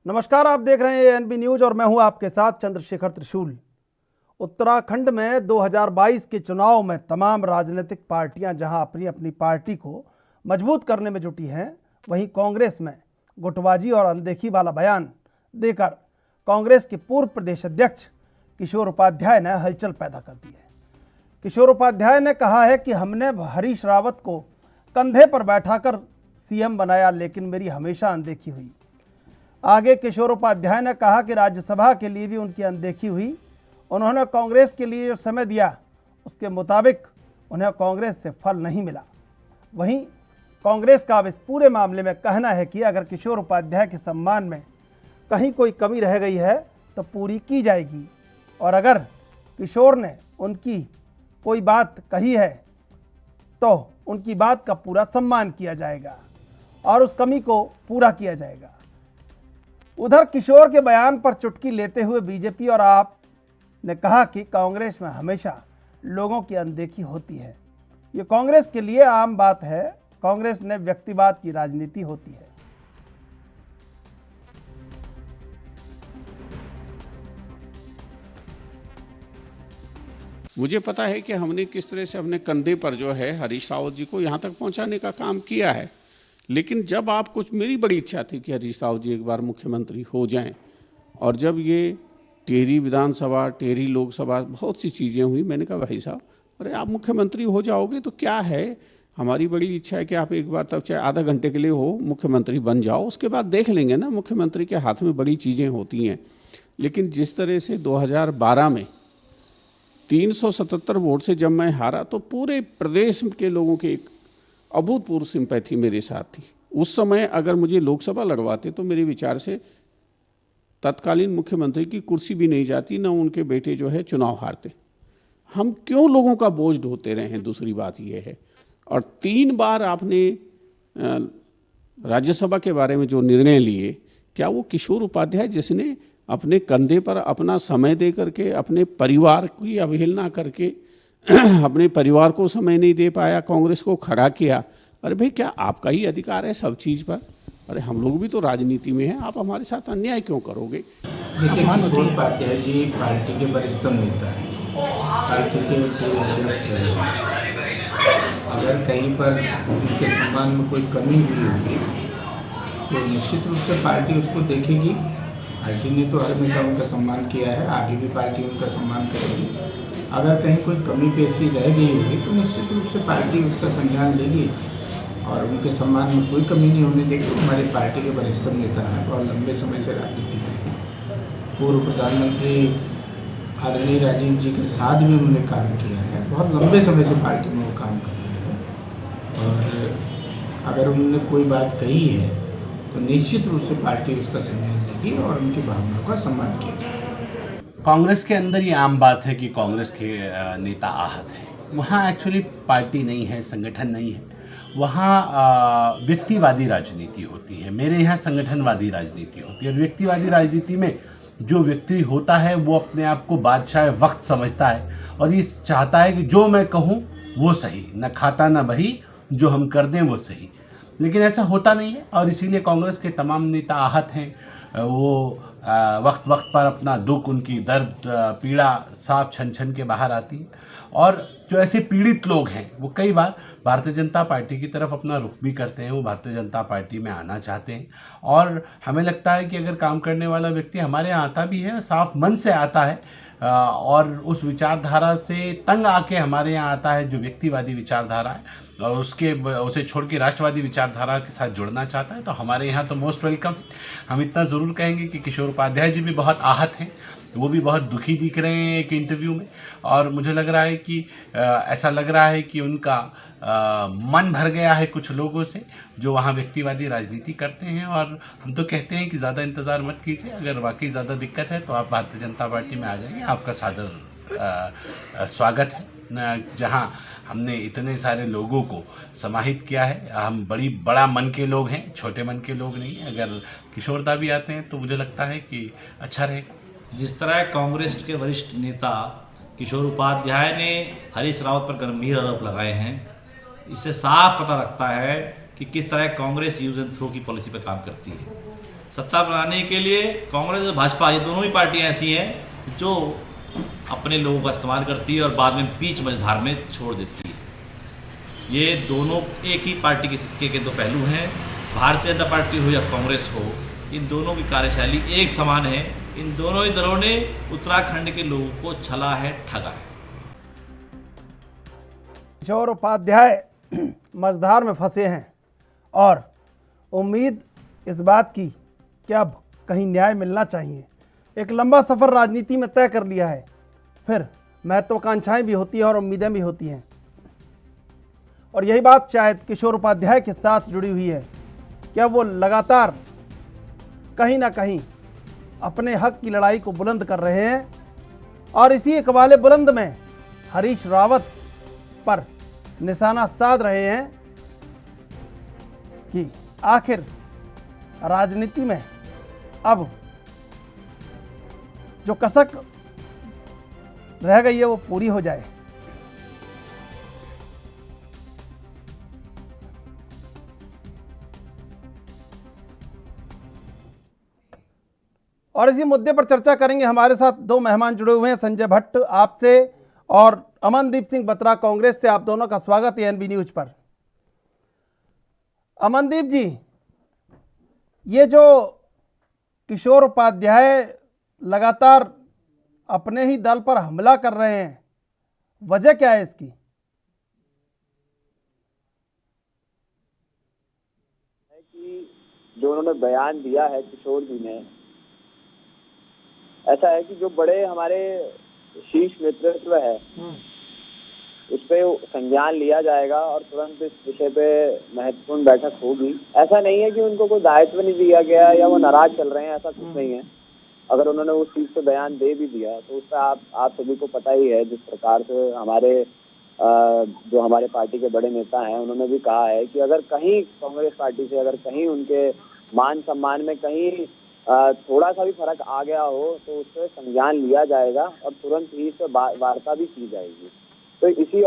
नमस्कार, आप देख रहे हैं एएनबी न्यूज और मैं हूं आपके साथ चंद्रशेखर त्रिशूल। उत्तराखंड में 2022 के चुनाव में तमाम राजनीतिक पार्टियां जहां अपनी अपनी पार्टी को मजबूत करने में जुटी हैं, वहीं कांग्रेस में गुटबाजी और अनदेखी वाला बयान देकर कांग्रेस के पूर्व प्रदेश अध्यक्ष किशोर उपाध्याय ने हलचल पैदा कर दी है। किशोर उपाध्याय ने कहा है कि हमने हरीश रावत को कंधे पर बैठाकर सीएम बनाया, लेकिन मेरी हमेशा अनदेखी हुई। आगे किशोर उपाध्याय ने कहा कि राज्यसभा के लिए भी उनकी अनदेखी हुई। उन्होंने कांग्रेस के लिए जो समय दिया उसके मुताबिक उन्हें कांग्रेस से फल नहीं मिला। वहीं कांग्रेस का अब इस पूरे मामले में कहना है कि अगर किशोर उपाध्याय के सम्मान में कहीं कोई कमी रह गई है तो पूरी की जाएगी, और अगर किशोर ने उनकी कोई बात कही है तो उनकी बात का पूरा सम्मान किया जाएगा और उस कमी को पूरा किया जाएगा। उधर किशोर के बयान पर चुटकी लेते हुए बीजेपी और आप ने कहा कि कांग्रेस में हमेशा लोगों की अनदेखी होती है। ये कांग्रेस के लिए आम बात है। कांग्रेस में व्यक्तिवाद की राजनीति होती है। मुझे पता है कि हमने किस तरह से अपने कंधे पर जो है हरीश रावत जी को यहाँ तक पहुँचाने का काम किया है, लेकिन जब आप कुछ, मेरी बड़ी इच्छा थी कि हरीश रावत जी एक बार मुख्यमंत्री हो जाएं, और जब ये टिहरी विधानसभा, टिहरी लोकसभा, बहुत सी चीज़ें हुई, मैंने कहा भाई साहब, अरे आप मुख्यमंत्री हो जाओगे तो क्या है, हमारी बड़ी इच्छा है कि आप एक बार तब चाहे आधा घंटे के लिए हो मुख्यमंत्री बन जाओ, उसके बाद देख लेंगे ना। मुख्यमंत्री के हाथ में बड़ी चीज़ें होती हैं। लेकिन जिस तरह से 2012 में 377 वोट से जब मैं हारा तो पूरे प्रदेश के लोगों के एक अभूतपूर्व सिंपैथी मेरे साथ थी। उस समय अगर मुझे लोकसभा लड़वाते तो मेरे विचार से तत्कालीन मुख्यमंत्री की कुर्सी भी नहीं जाती, न उनके बेटे जो है चुनाव हारते। हम क्यों लोगों का बोझ ढोते रहे हैं, दूसरी बात यह है। और 3 बार आपने राज्यसभा के बारे में जो निर्णय लिए, क्या वो किशोर उपाध्याय जिसने अपने कंधे पर अपना समय दे करके, अपने परिवार की अवहेलना करके अपने परिवार को समय नहीं दे पाया, कांग्रेस को खड़ा किया? अरे भाई, क्या आपका ही अधिकार है सब चीज़ पर? अरे हम लोग भी तो राजनीति में हैं, आप हमारे साथ अन्याय क्यों करोगे? देखिए, किशोर उपाध्याय जी पार्टी के वरिष्ठ नेता हैं, पार्टी के अध्यक्ष रहे। अगर कहीं पर उनके सम्मान में कोई कमी हुई होगी तो निश्चित रूप से पार्टी उसको देखेगी। पार्टी ने तो हमेशा उनका सम्मान किया है, आगे भी पार्टी उनका सम्मान करेगी। अगर कहीं कोई कमी पेशी रह गई होगी तो निश्चित रूप से पार्टी उसका संज्ञान लेगी और उनके सम्मान में कोई कमी नहीं होने देगी। हमारी पार्टी के वरिष्ठ नेता हैं, बहुत लंबे समय से राजनीति में, पूर्व प्रधानमंत्री आदरणीय राजीव जी के साथ भी उन्होंने काम किया है, बहुत लंबे समय से पार्टी में वो काम कर रहे हैं। और अगर उन्होंने कोई बात कही है तो निश्चित रूप से पार्टी उसका संज्ञान लेगी और उनकी भावनाओं का सम्मान किया जाएगा। कांग्रेस के अंदर ये आम बात है कि कांग्रेस के नेता आहत हैं। वहाँ एक्चुअली पार्टी नहीं है, संगठन नहीं है, वहाँ व्यक्तिवादी राजनीति होती है। मेरे यहाँ संगठनवादी राजनीति होती है। और व्यक्तिवादी राजनीति में जो व्यक्ति होता है वो अपने आप को बादशाह वक्त समझता है और ये चाहता है कि जो मैं कहूँ वो सही, न खाता न बही, जो हम कर दें वो सही। लेकिन ऐसा होता नहीं है और इसीलिए कांग्रेस के तमाम नेता आहत हैं। वो वक्त वक्त पर अपना दुख, उनकी दर्द, पीड़ा साफ छन छन के बाहर आती है। और जो ऐसे पीड़ित लोग हैं वो कई बार भारतीय जनता पार्टी की तरफ अपना रुख भी करते हैं। वो भारतीय जनता पार्टी में आना चाहते हैं और हमें लगता है कि अगर काम करने वाला व्यक्ति हमारे यहाँ आता भी है, साफ मन से आता है और उस विचारधारा से तंग आके हमारे यहाँ आता है, जो व्यक्तिवादी विचारधारा है, और उसे छोड़ के राष्ट्रवादी विचारधारा के साथ जुड़ना चाहता है, तो हमारे यहाँ तो मोस्ट वेलकम। हम इतना ज़रूर कहेंगे कि किशोर उपाध्याय जी भी बहुत आहत हैं, वो भी बहुत दुखी दिख रहे हैं एक इंटरव्यू में। और मुझे लग रहा है कि ऐसा लग रहा है कि उनका मन भर गया है कुछ लोगों से जो वहाँ व्यक्तिवादी राजनीति करते हैं। और हम तो कहते हैं कि ज़्यादा इंतज़ार मत कीजिए, अगर वाकई ज़्यादा दिक्कत है तो आप भारतीय जनता पार्टी में आ जाइए। आपका सादर स्वागत है, जहाँ हमने इतने सारे लोगों को समाहित किया है। हम बड़ा मन के लोग हैं, छोटे मन के लोग नहीं। अगर किशोरदा भी आते हैं तो मुझे लगता है कि अच्छा रहेगा। जिस तरह कांग्रेस के वरिष्ठ नेता किशोर उपाध्याय ने हरीश रावत पर गंभीर आरोप लगाए हैं, इससे साफ पता लगता है कि किस तरह कांग्रेस यूज एंड थ्रो की पॉलिसी पर काम करती है। सत्ता बनाने के लिए कांग्रेस और भाजपा, ये दोनों ही पार्टियां ऐसी हैं जो अपने लोगों का इस्तेमाल करती है और बाद में बीच मझधार में छोड़ देती है। ये दोनों एक ही पार्टी के सिक्के के दो पहलू हैं। भारतीय जनता पार्टी हो या कांग्रेस हो, इन दोनों की कार्यशैली एक समान है। इन दोनों ही दलों ने उत्तराखंड के लोगों को छला है, ठगा है। किशोर उपाध्याय मझधार में फंसे हैं और उम्मीद इस बात की कि अब कहीं न्याय मिलना चाहिए। एक लंबा सफ़र राजनीति में तय कर लिया है, फिर महत्वाकांक्षाएं भी होती हैं और उम्मीदें भी होती हैं, और यही बात शायद किशोर उपाध्याय के साथ जुड़ी हुई है। क्या वो लगातार कहीं ना कहीं अपने हक की लड़ाई को बुलंद कर रहे हैं और इसी इकबाले बुलंद में हरीश रावत पर निशाना साध रहे हैं कि आखिर राजनीति में अब जो कसक रह गई है वो पूरी हो जाए। और इसी मुद्दे पर चर्चा करेंगे। हमारे साथ दो मेहमान जुड़े हुए हैं, संजय भट्ट आपसे और अमनदीप सिंह बत्रा कांग्रेस से। आप दोनों का स्वागत है एएनबी न्यूज पर। अमनदीप जी, ये जो किशोर उपाध्याय लगातार अपने ही दल पर हमला कर रहे हैं, वजह क्या है इसकी? कि जो उन्होंने बयान दिया है किशोर जी ने, ऐसा है कि जो बड़े हमारे शीर्ष नेतृत्व है उस पर संज्ञान लिया जाएगा और तुरंत इस विषय पे महत्वपूर्ण बैठक होगी। ऐसा नहीं है कि उनको कोई दायित्व नहीं दिया गया या वो नाराज चल रहे हैं, ऐसा कुछ नहीं है। अगर उन्होंने उस चीज पे बयान दे भी दिया तो उसका आप सभी को पता ही है, जिस प्रकार से जो हमारे पार्टी के बड़े नेता हैं उन्होंने भी कहा है कि अगर कहीं कांग्रेस पार्टी से अगर कहीं उनके मान सम्मान में कहीं थोड़ा सा भी फर्क आ गया हो तो उस पर संज्ञान लिया जाएगा और तुरंत ही इस पर वार्ता भी की जाएगी। तो इसी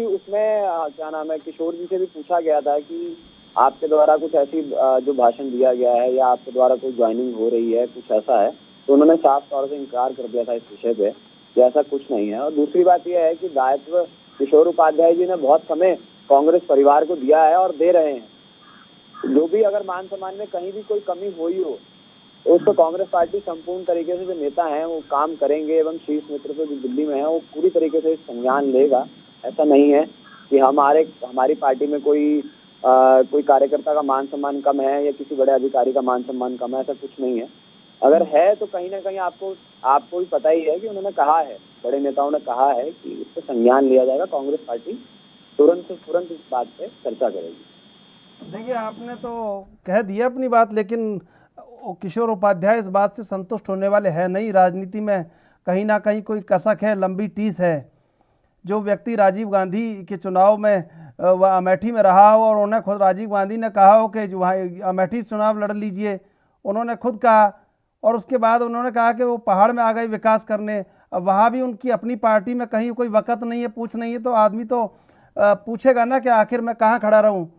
उसमें क्या नाम है, किशोर जी से भी पूछा गया था कि आपके द्वारा कुछ ऐसी जो भाषण दिया गया है या आपके द्वारा कोई ज्वाइनिंग हो रही है, कुछ ऐसा है, तो उन्होंने साफ तौर से इनकार कर दिया था इस विषय पे कि ऐसा कुछ नहीं है। और दूसरी बात यह है कि दायित्व किशोर उपाध्याय जी ने बहुत समय कांग्रेस परिवार को दिया है और दे रहे हैं। जो भी अगर मान सम्मान में कहीं भी कोई कमी हुई हो तो उसको कांग्रेस पार्टी संपूर्ण तरीके से जो नेता हैं वो काम करेंगे एवं शीर्ष नेतृत्व जो दिल्ली में है वो पूरी तरीके से संज्ञान लेगा। ऐसा नहीं है कि हमारी पार्टी में कोई कार्यकर्ता का मान सम्मान कम है या किसी बड़े अधिकारी का मान सम्मान कम है, ऐसा कुछ नहीं है। अगर है तो कहीं ना कहीं आपको भी पता ही है कि उन्होंने कहा है, बड़े नेताओं ने कहा है कि इस पर संज्ञान लिया जाएगा, कांग्रेस पार्टी तुरंत इस बात पे चर्चा करेगी। देखिए, आपने तो कह दिया अपनी बात, लेकिन किशोर उपाध्याय इस बात से संतुष्ट होने वाले हैं नहीं। राजनीति में कहीं ना कहीं कोई कसक है, लंबी टीस है। जो व्यक्ति राजीव गांधी के चुनाव में वह अमेठी में रहा हो और उन्हें खुद राजीव गांधी ने कहा हो कि वहाँ अमेठी से चुनाव लड़ लीजिए, उन्होंने खुद कहा, और उसके बाद उन्होंने कहा कि वो पहाड़ में आ गए विकास करने। अब वहाँ भी उनकी अपनी पार्टी में कहीं कोई वक़्त नहीं है, पूछ नहीं है, तो आदमी तो पूछेगा ना कि आखिर मैं कहाँ खड़ा रहूँ।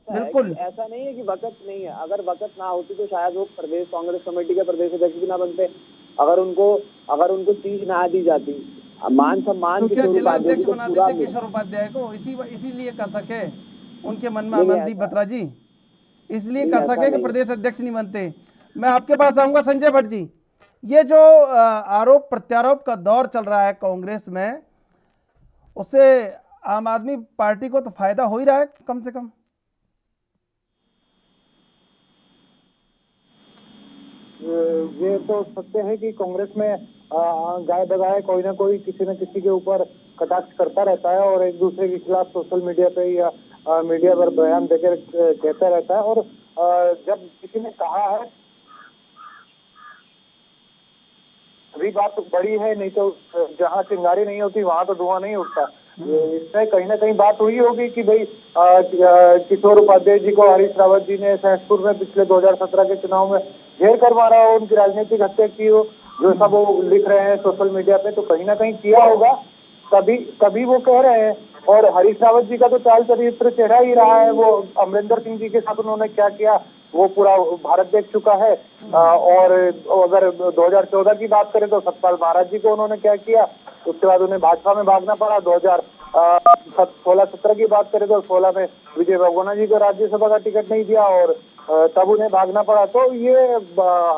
बिल्कुल ऐसा नहीं है कि वक़्त नहीं है। अगर वक़्त ना होती तो शायद वो प्रदेश कांग्रेस कमेटी के प्रदेश अध्यक्ष भी ना बनते। अगर उनको चीज ना दी जाती, मान सम्मान तो क्या जिला अध्यक्ष बना देते किशोर उपाध्याय को? इसीलिए कसक है उनके मन में, अमनदीप बत्रा जी, इसलिए कसक है कि प्रदेश अध्यक्ष नहीं बनते। मैं आपके पास आऊंगा संजय भट्ट जी। ये जो आरोप प्रत्यारोप का दौर चल रहा है कांग्रेस में, उससे आम आदमी पार्टी को तो फायदा हो ही रहा है कम से कम। ये तो सत्य है कि कांग्रेस में गाय बगाए कोई ना कोई किसी न किसी के ऊपर कटाक्ष करता रहता है और एक दूसरे के खिलाफ सोशल मीडिया पे या मीडिया पर बयान देकर कहता रहता है। और जब किसी ने कहा है अभी बात तो बड़ी है, नहीं तो जहाँ चिंगारी नहीं होती वहां तो धुआं नहीं उठता। इससे कहीं ना कहीं बात हुई होगी कि भाई किशोर उपाध्याय जी को हरीश रावत जी ने सहसपुर में पिछले 2017 के चुनाव में घेर कर मारा हो, उनकी राजनीतिक हत्या की हो, जो सब वो लिख रहे हैं सोशल मीडिया पे, तो कहीं ना कहीं किया होगा, तभी वो कह रहे हैं। और हरीश रावत जी का तो चाल चरित्र चेहरा ही रहा है। वो अमरिंदर सिंह जी के साथ उन्होंने क्या किया वो पूरा भारत देख चुका है। और अगर 2014 की बात करें तो सतपाल महाराज जी को उन्होंने क्या किया, उसके बाद उन्हें भाजपा में भागना पड़ा। 2016-17 की बात करें तो 16 में विजय बहुगुणा जी को राज्यसभा का टिकट नहीं दिया और तब उन्हें भागना पड़ा। तो ये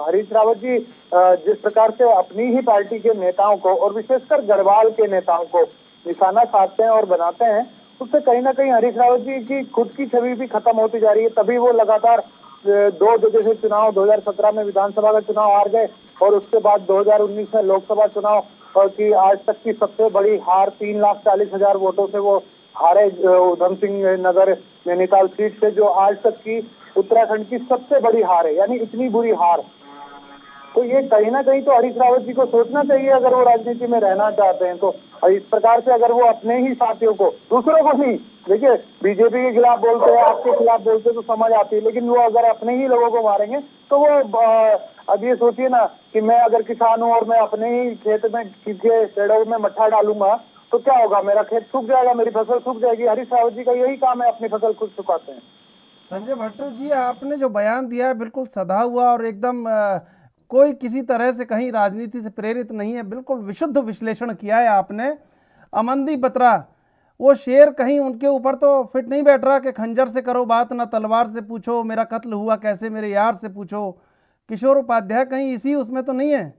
हरीश रावत जी जिस प्रकार से अपनी ही पार्टी के नेताओं को और विशेषकर गढ़वाल के नेताओं को निशाना साधते हैं और बनाते हैं, उससे कहीं ना कहीं हरीश रावत जी की खुद की छवि भी खत्म होती जा रही है। तभी वो लगातार 2 जगह से चुनाव, 2017 में विधानसभा का चुनाव हार गए और उसके बाद 2019 में लोकसभा चुनाव की आज तक की सबसे बड़ी हार 3,40,000 वोटों से वो हारे उधम सिंह नगर नैनीताल सीट से, जो आज तक की उत्तराखंड की सबसे बड़ी हार है, यानी इतनी बुरी हार। तो ये कहीं ना कहीं तो हरीश रावत जी को सोचना चाहिए अगर वो राजनीति में रहना चाहते हैं तो। इस प्रकार से अगर वो अपने ही साथियों को, दूसरों को नहीं, देखिए बीजेपी के खिलाफ बोलते हैं, आपके खिलाफ बोलते हैं तो समझ आती है, लेकिन वो अगर अपने ही लोगों को मारेंगे तो वो अब ये सोचिए ना कि मैं अगर किसान हूँ और मैं अपने ही खेत में के पेड़ों में मट्ठा डालूंगा तो क्या होगा, मेरा खेत सूख जाएगा, मेरी फसल सूख जाएगी। हरीश रावत जी का यही काम है, अपनी फसल खुद सुखाते हैं। संजय भट्ट जी, आपने जो बयान दिया है बिल्कुल सधा हुआ और एकदम कोई किसी तरह से कहीं राजनीति से प्रेरित नहीं है, बिल्कुल विशुद्ध विश्लेषण किया है आपने। अमनदीप बत्रा, वो शेर कहीं उनके ऊपर तो फिट नहीं बैठ रहा कि खंजर से करो बात ना तलवार से पूछो, मेरा कत्ल हुआ कैसे मेरे यार से पूछो। किशोर उपाध्याय कहीं इसी उसमें तो नहीं है?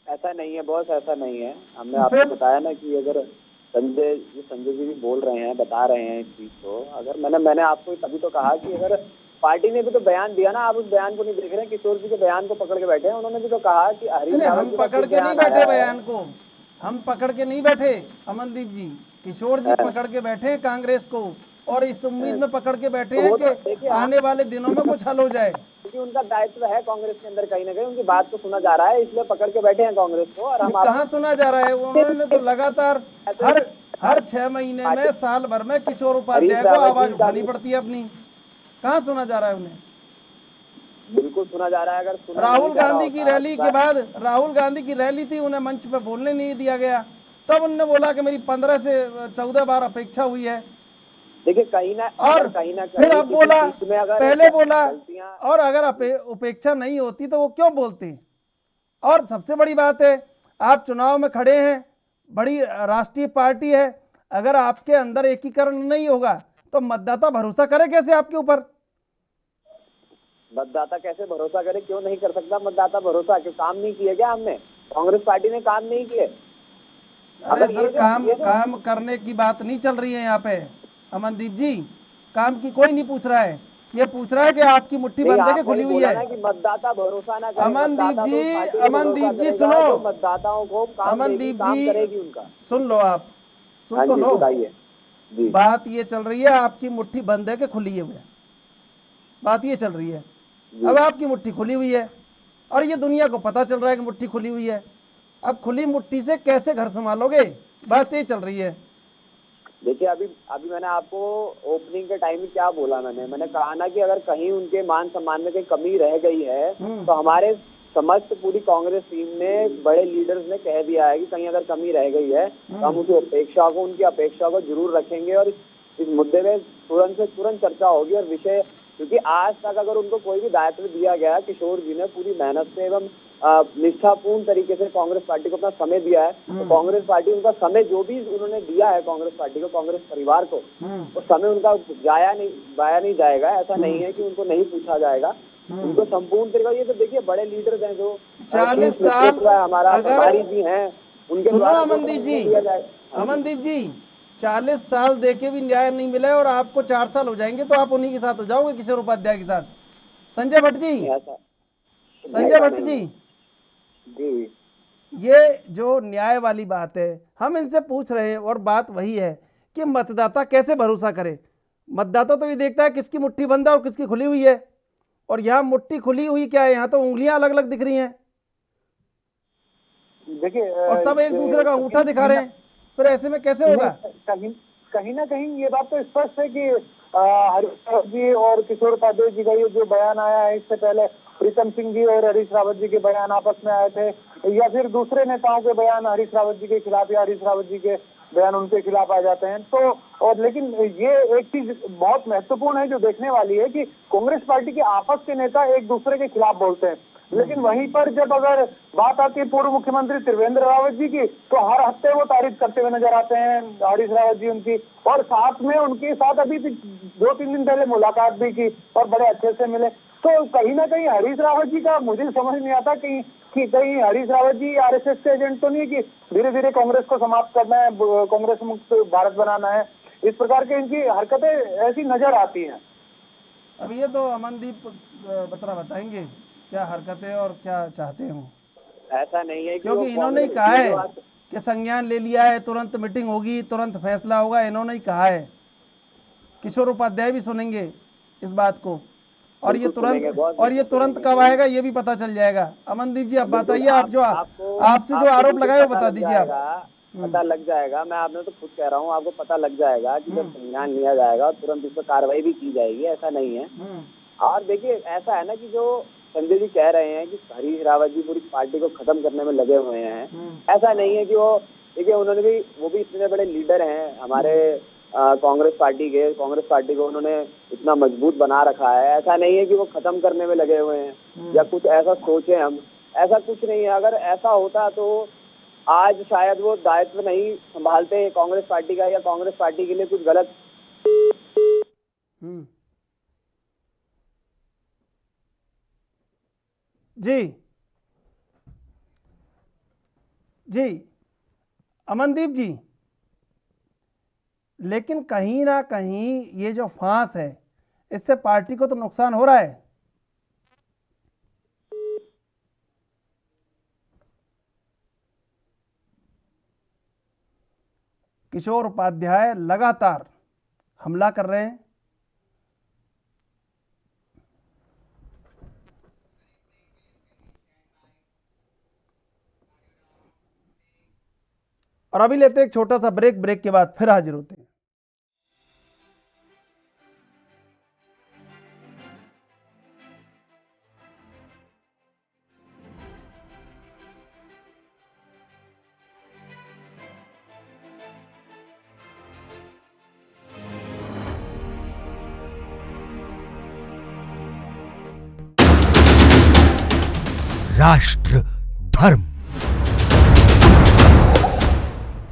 ऐसा नहीं है बॉस, ऐसा नहीं है। हमने आपको बताया ना कि अगर संजय जी भी बोल रहे हैं, बता रहे हैं इस चीज को, अगर मैंने आपको तभी तो कहा कि अगर पार्टी ने भी तो बयान दिया ना, आप उस बयान को नहीं देख रहे हैं। किशोर जी के बयान को पकड़ के बैठे हैं, उन्होंने भी तो कहा कि हम पकड़ के नहीं बैठे बयान को, हम पकड़ के नहीं बैठे अमनदीप जी, किशोर जी पकड़ के बैठे हैं कांग्रेस को और इस उम्मीद में पकड़ के बैठे हैं कि आने वाले दिनों में कुछ हल हो जाए, क्योंकि उनका दायित्व है कांग्रेस के अंदर, कहीं ना कहीं उनकी बात को सुना जा रहा है, इसलिए पकड़ के बैठे हैं कांग्रेस को। और हम कहाँ सुना जा रहा है? उन्होंने तो लगातार हर 6 महीने में, साल भर में किशोर उपाध्याय को आवाज उठानी पड़ती है अपनी। कहाँ सुना जा रहा है उन्हें? बिल्कुल सुना जा रहा है। अगर राहुल गांधी की रैली के बाद, राहुल गांधी की रैली थी, उन्हें मंच पे बोलने नहीं दिया गया, तब उन्होंने बोला कि मेरी 15 से 14 बार अपेक्षा हुई है। देखिए कहीं ना फिर अब बोला, पहले बोला, और अगर उपेक्षा नहीं होती तो वो क्यों बोलते? और सबसे बड़ी बात है, आप चुनाव में खड़े हैं, बड़ी राष्ट्रीय पार्टी है, अगर आपके अंदर एकीकरण नहीं होगा तो मतदाता भरोसा करे कैसे आपके ऊपर? मतदाता कैसे भरोसा करे? क्यों नहीं कर सकता मतदाता भरोसा? क्यों काम नहीं किए क्या हमने? कांग्रेस पार्टी ने काम नहीं किए? अरे सर, काम करने की बात नहीं चल रही है यहाँ पे अमनदीप जी, काम की कोई नहीं पूछ रहा है, ये पूछ रहा है कि आपकी मुट्ठी बंद है कि खुली हुई है? कि मतदाता भरोसा ना करे। अमनदीप जी सुनो, मतदाताओं को अमनदीप जी करेगी उनका, सुन लो, आप सुन तो लो। बात ये चल रही है आपकी मुट्ठी बंद है कि खुली हुई है, बात ये चल रही है। अब आपकी मुट्ठी खुली हुई है और ये दुनिया को पता चल रहा है कि मुट्ठी खुली हुई है, अब खुली मुट्ठी से कैसे घर संभालोगे? बात ये चल रही है। देखिए अभी मैंने आपको ओपनिंग के टाइम में क्या बोला, मैंने कहा ना कि अगर कहीं उनके मान सम्मान में कहीं कमी रह गई है तो हमारे समस्त पूरी कांग्रेस टीम ने, बड़े लीडर्स ने कह दिया है कि कहीं अगर कमी रह गई है तो हम उनकी अपेक्षा को जरूर रखेंगे और इस मुद्दे में तुरंत से तुरंत चर्चा होगी और विषय, क्योंकि आज तक अगर उनको कोई भी दायित्व दिया गया, किशोर जी ने पूरी मेहनत से एवं निष्ठापूर्ण तरीके से कांग्रेस पार्टी को अपना समय दिया है, तो कांग्रेस पार्टी उनका समय जो भी उन्होंने दिया है कांग्रेस पार्टी को, कांग्रेस परिवार को, वो समय उनका वाया नहीं जाएगा। ऐसा नहीं है कि उनको नहीं पूछा जाएगा, उनको संपूर्ण तरीका। ये तो देखिए बड़े लीडर्स हैं जो 40 साल हमारी जी हैं, उनके द्वारा अमनदीप जी 40 साल देके भी न्याय नहीं मिला और आपको 4 साल हो जाएंगे तो आप उन्हीं के साथ हो जाओगे, किशोर उपाध्याय के साथ। संजय भट्ट जी, ये जो न्याय वाली बात है हम इनसे पूछ रहे हैं और बात वही है कि मतदाता कैसे भरोसा करे? मतदाता तो ये देखता है किसकी मुट्ठी बंद है और किसकी खुली हुई है, और यहाँ मुट्ठी खुली हुई क्या है, यहाँ तो उंगलियां अलग अलग दिख रही हैं। देखिए और सब एक दूसरे का अंगूठा दिखा रहे हैं, फिर ऐसे में कैसे होगा? कहीं ना कहीं ये बात तो स्पष्ट है कि हरीश रावत जी और किशोर उपाध्याय जी का ये जो बयान आया है, इससे पहले प्रीतम सिंह जी और हरीश रावत जी के बयान आपस में आए थे, या फिर दूसरे नेताओं के बयान हरीश रावत जी के खिलाफ या हरीश रावत जी के बयान उनके खिलाफ आ जाते हैं। तो और लेकिन ये एक चीज बहुत महत्वपूर्ण है जो देखने वाली है कि कांग्रेस पार्टी के आपस के नेता एक दूसरे के खिलाफ बोलते हैं, लेकिन वहीं पर जब अगर बात आती है पूर्व मुख्यमंत्री त्रिवेंद्र रावत जी की, तो हर हफ्ते वो तारीफ करते हुए नजर आते हैं हरीश रावत जी उनकी, और साथ में उनके साथ अभी 2-3 दिन पहले मुलाकात भी की और बड़े अच्छे से मिले। तो कहीं ना कहीं हरीश रावत जी का मुझे समझ नहीं आता कि कहीं हरीश रावत जी आरएसएस के एजेंट तो नहीं है कि धीरे धीरे कांग्रेस को समाप्त करना है, कांग्रेस मुक्त भारत बनाना है। इस प्रकार की इनकी हरकतें ऐसी नजर आती हैं। अब ये तो अमनदीप बत्रा बताएंगे क्या हरकतें और क्या चाहते हो। ऐसा नहीं है क्योंकि इन्होंने ही कहा है कि संज्ञान ले लिया है, तुरंत मीटिंग होगी, तुरंत फैसला होगा, इन्होंने ही कहा है। किशोर उपाध्याय भी सुनेंगे इस बात को, और ये तुरंत कब आएगा ये भी पता चल जाएगा। अमनदीप जी आप बताइए, आप जो आपसे जो आरोप लगाए वो बता दीजिए। आप पता लग जाएगा, मैं आपने तो खुद कह रहा हूँ, आपको पता लग जाएगा कि जब संज्ञान लिया जाएगा तुरंत उस पर कार्रवाई भी की जाएगी, ऐसा नहीं है। और देखिए ऐसा है ना कि जो संजय जी कह रहे हैं कि हरीश रावत जी पूरी पार्टी को खत्म करने में लगे हुए हैं, ऐसा नहीं है कि वो देखिए उन्होंने भी, वो भी इतने बड़े लीडर हैं हमारे कांग्रेस पार्टी के, कांग्रेस पार्टी को उन्होंने इतना मजबूत बना रखा है। ऐसा नहीं है कि वो खत्म करने में लगे हुए हैं या कुछ ऐसा सोचे हम, ऐसा कुछ नहीं है। अगर ऐसा होता तो आज शायद वो दायित्व नहीं संभालते कांग्रेस पार्टी का, या कांग्रेस पार्टी के लिए कुछ गलत। जी अमनदीप जी, लेकिन कहीं ना कहीं ये जो फांस है इससे पार्टी को तो नुकसान हो रहा है। किशोर उपाध्याय लगातार हमला कर रहे हैं। और अभी लेते हैं एक छोटा सा ब्रेक, ब्रेक के बाद फिर हाजिर होते हैं। राष्ट्र धर्म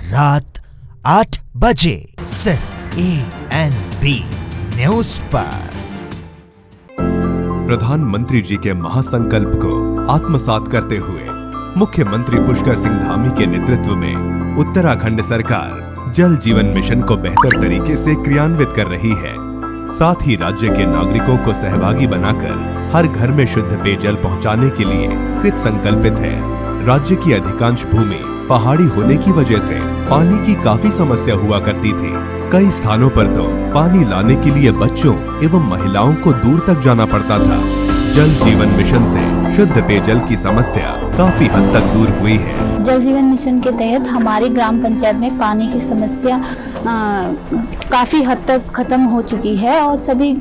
रात 8 बजे सिर्फ ANB न्यूज पर। प्रधानमंत्री जी के महासंकल्प को आत्मसात करते हुए मुख्यमंत्री पुष्कर सिंह धामी के नेतृत्व में उत्तराखंड सरकार जल जीवन मिशन को बेहतर तरीके से क्रियान्वित कर रही है। साथ ही राज्य के नागरिकों को सहभागी बनाकर हर घर में शुद्ध पेयजल पहुंचाने के लिए कृत संकल्पित है। राज्य की अधिकांश भूमि पहाड़ी होने की वजह से पानी की काफी समस्या हुआ करती थी। कई स्थानों पर तो पानी लाने के लिए बच्चों एवं महिलाओं को दूर तक जाना पड़ता था। जल जीवन मिशन से शुद्ध पेयजल की समस्या काफी हद तक दूर हुई है। जल जीवन मिशन के तहत हमारी ग्राम पंचायत में पानी की समस्या काफी हद तक खत्म हो चुकी है और सभी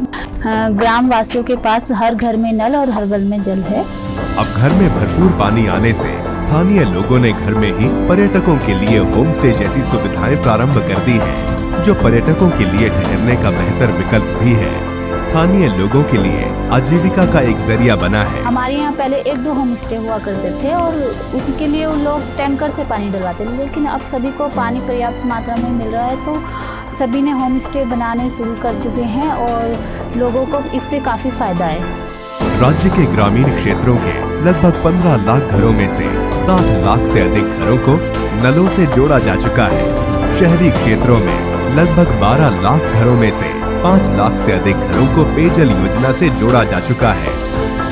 ग्राम वासियों के पास हर घर में नल और हर घर में जल है। अब घर में भरपूर पानी आने से स्थानीय लोगों ने घर में ही पर्यटकों के लिए होम स्टे जैसी सुविधाएं प्रारंभ कर दी हैं, जो पर्यटकों के लिए ठहरने का बेहतर विकल्प भी है। स्थानीय लोगों के लिए आजीविका का एक जरिया बना है। हमारे यहाँ पहले 1-2 होम स्टे हुआ करते थे और उनके लिए उन लोग टैंकर से पानी डलवाते थे, लेकिन अब सभी को पानी पर्याप्त मात्रा में मिल रहा है तो सभी ने होम स्टे बनाने शुरू कर चुके हैं और लोगों को इससे काफी फायदा है। राज्य के ग्रामीण क्षेत्रों के लगभग 15 लाख घरों में से 7 लाख से अधिक घरों को नलों से जोड़ा जा चुका है। शहरी क्षेत्रों में लगभग 12 लाख घरों में से 5 लाख से अधिक घरों को पेयजल योजना से जोड़ा जा चुका है।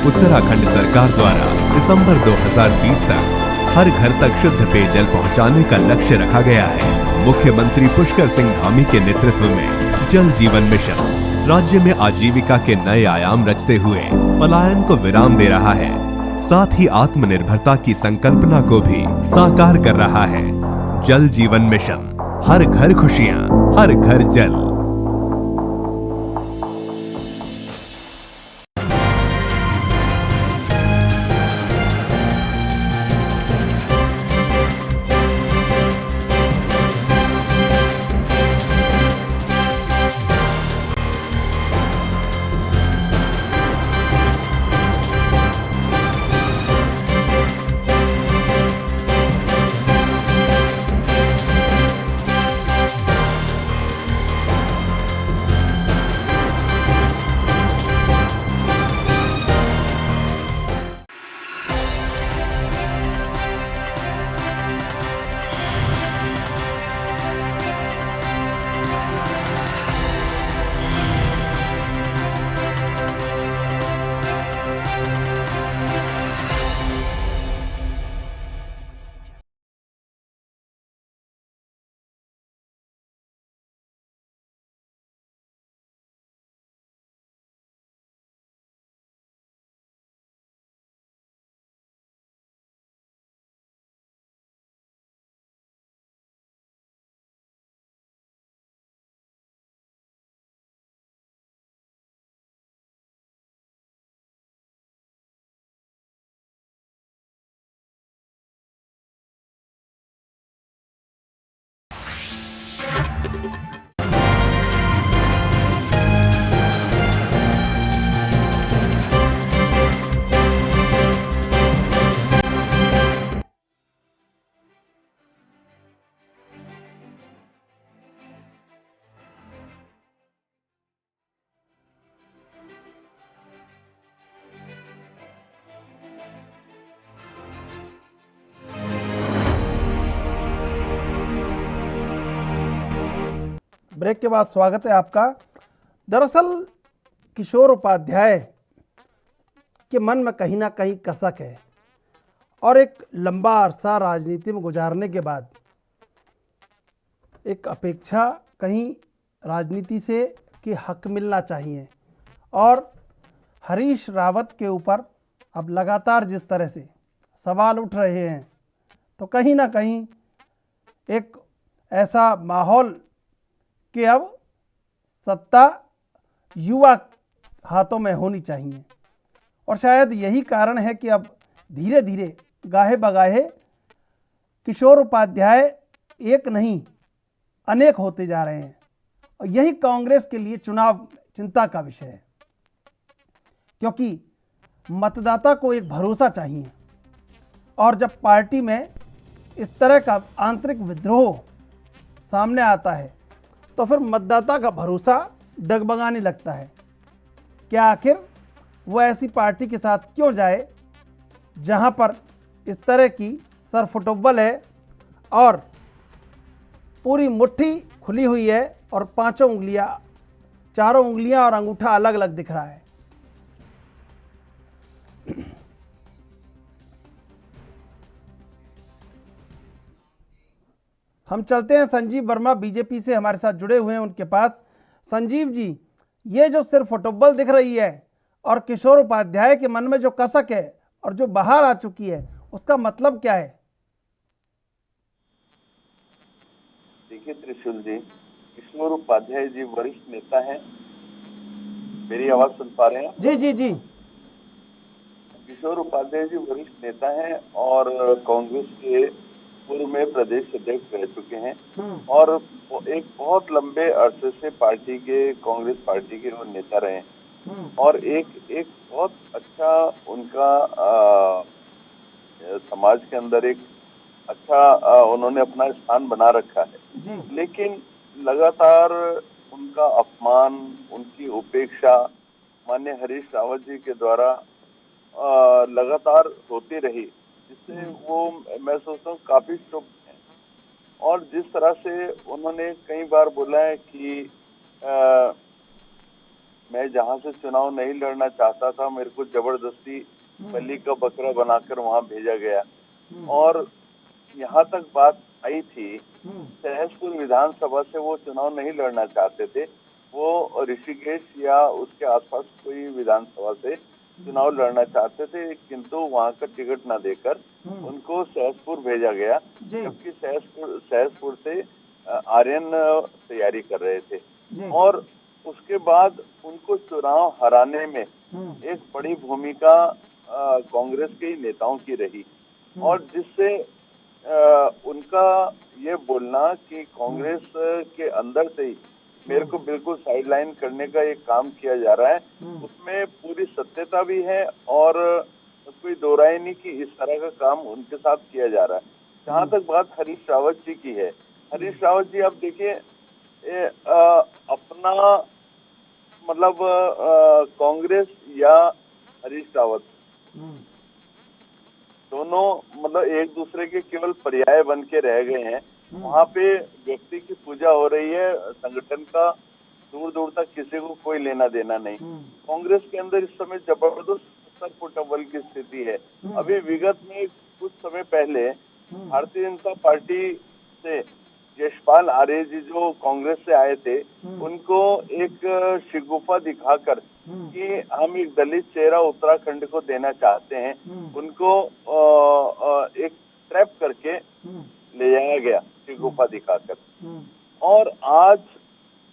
उत्तराखंड सरकार द्वारा दिसंबर 2020 तक हर घर तक शुद्ध पेयजल पहुंचाने का लक्ष्य रखा गया है। मुख्यमंत्री पुष्कर सिंह धामी के नेतृत्व में जल जीवन मिशन राज्य में आजीविका के नए आयाम रचते हुए पलायन को विराम दे रहा है, साथ ही आत्मनिर्भरता की संकल्पना को भी साकार कर रहा है। जल जीवन मिशन, हर घर खुशियां, हर घर जल। ब्रेक के बाद स्वागत है आपका। दरअसल किशोर उपाध्याय के मन में कहीं ना कहीं कसक है और एक लंबा अरसा राजनीति में गुजारने के बाद एक अपेक्षा कहीं राजनीति से कि हक मिलना चाहिए। और हरीश रावत के ऊपर अब लगातार जिस तरह से सवाल उठ रहे हैं तो कहीं ना कहीं एक ऐसा माहौल कि अब सत्ता युवा हाथों में होनी चाहिए। और शायद यही कारण है कि अब धीरे धीरे गाहे बगाहे किशोर उपाध्याय एक नहीं अनेक होते जा रहे हैं। और यही कांग्रेस के लिए चुनाव चिंता का विषय है, क्योंकि मतदाता को एक भरोसा चाहिए। और जब पार्टी में इस तरह का आंतरिक विद्रोह सामने आता है तो फिर मतदाता का भरोसा डगमगाने लगता है कि आखिर वो ऐसी पार्टी के साथ क्यों जाए जहां पर इस तरह की सरफुटुब्बल है और पूरी मुट्ठी खुली हुई है और चारों उंगलियां और अंगूठा अलग अलग दिख रहा है। हम चलते हैं संजीव वर्मा बीजेपी से हमारे साथ जुड़े हुए हैं उनके पास। संजीव जी, ये जो सिर्फ फुटबॉल दिख रही है और किशोर उपाध्याय के मन में जो कसक है और जो बाहर आ चुकी है उसका मतलब क्या है? देखिए त्रिशूल जी, किशोर उपाध्याय जी वरिष्ठ नेता हैं। मेरी आवाज सुन पा रहे हैं? जी जी जी। किशोर उपाध्याय जी वरिष्ठ नेता हैं और कांग्रेस के पूर्व में प्रदेश अध्यक्ष रह चुके हैं और एक बहुत लंबे अरसे से कांग्रेस पार्टी के वो नेता रहे हैं और एक बहुत अच्छा उनका समाज के अंदर एक अच्छा उन्होंने अपना स्थान बना रखा है। लेकिन लगातार उनका अपमान, उनकी उपेक्षा माननीय हरीश रावत जी के द्वारा लगातार होती रही, जिससे वो मैं सोचता हूँ काफी शुभ है। और जिस तरह से उन्होंने कई बार बोला है कि मैं जहां से चुनाव नहीं लड़ना चाहता था, मेरे को जबरदस्ती बलि का बकरा बनाकर वहां भेजा गया। और यहाँ तक बात आई थी, सहसपुर विधानसभा से वो चुनाव नहीं लड़ना चाहते थे, वो ऋषिकेश या उसके आसपास कोई विधानसभा से चुनाव लड़ना चाहते थे, किंतु वहां का टिकट न देकर उनको सहसपुर भेजा गया, जबकि सहसपुर से आर्यन तैयारी कर रहे थे। और उसके बाद उनको चुनाव हराने में एक बड़ी भूमिका कांग्रेस के नेताओं की रही और जिससे उनका ये बोलना कि कांग्रेस के अंदर से ही मेरे को बिल्कुल साइडलाइन करने का एक काम किया जा रहा है, उसमें पूरी सत्यता भी है और कोई दो राय नहीं कि इस तरह का काम उनके साथ किया जा रहा है। जहाँ तक बात हरीश रावत जी की है, हरीश रावत जी आप देखिए अपना मतलब कांग्रेस या हरीश रावत दोनों मतलब एक दूसरे के केवल पर्याय बन के रह गए हैं। वहाँ पे व्यक्ति की पूजा हो रही है, संगठन का दूर दूर तक किसी को कोई लेना देना नहीं। कांग्रेस के अंदर इस समय जबरदस्त सरफुटबल की स्थिति है। अभी विगत में कुछ समय पहले भारतीय जनता पार्टी से यशपाल आर्य जी जो कांग्रेस से आए थे, उनको एक शिगुफा दिखाकर कि हम एक दलित चेहरा उत्तराखंड को देना चाहते हैं, उनको एक ट्रैप करके ले जाया गया शिगुफा दिखाकर। और आज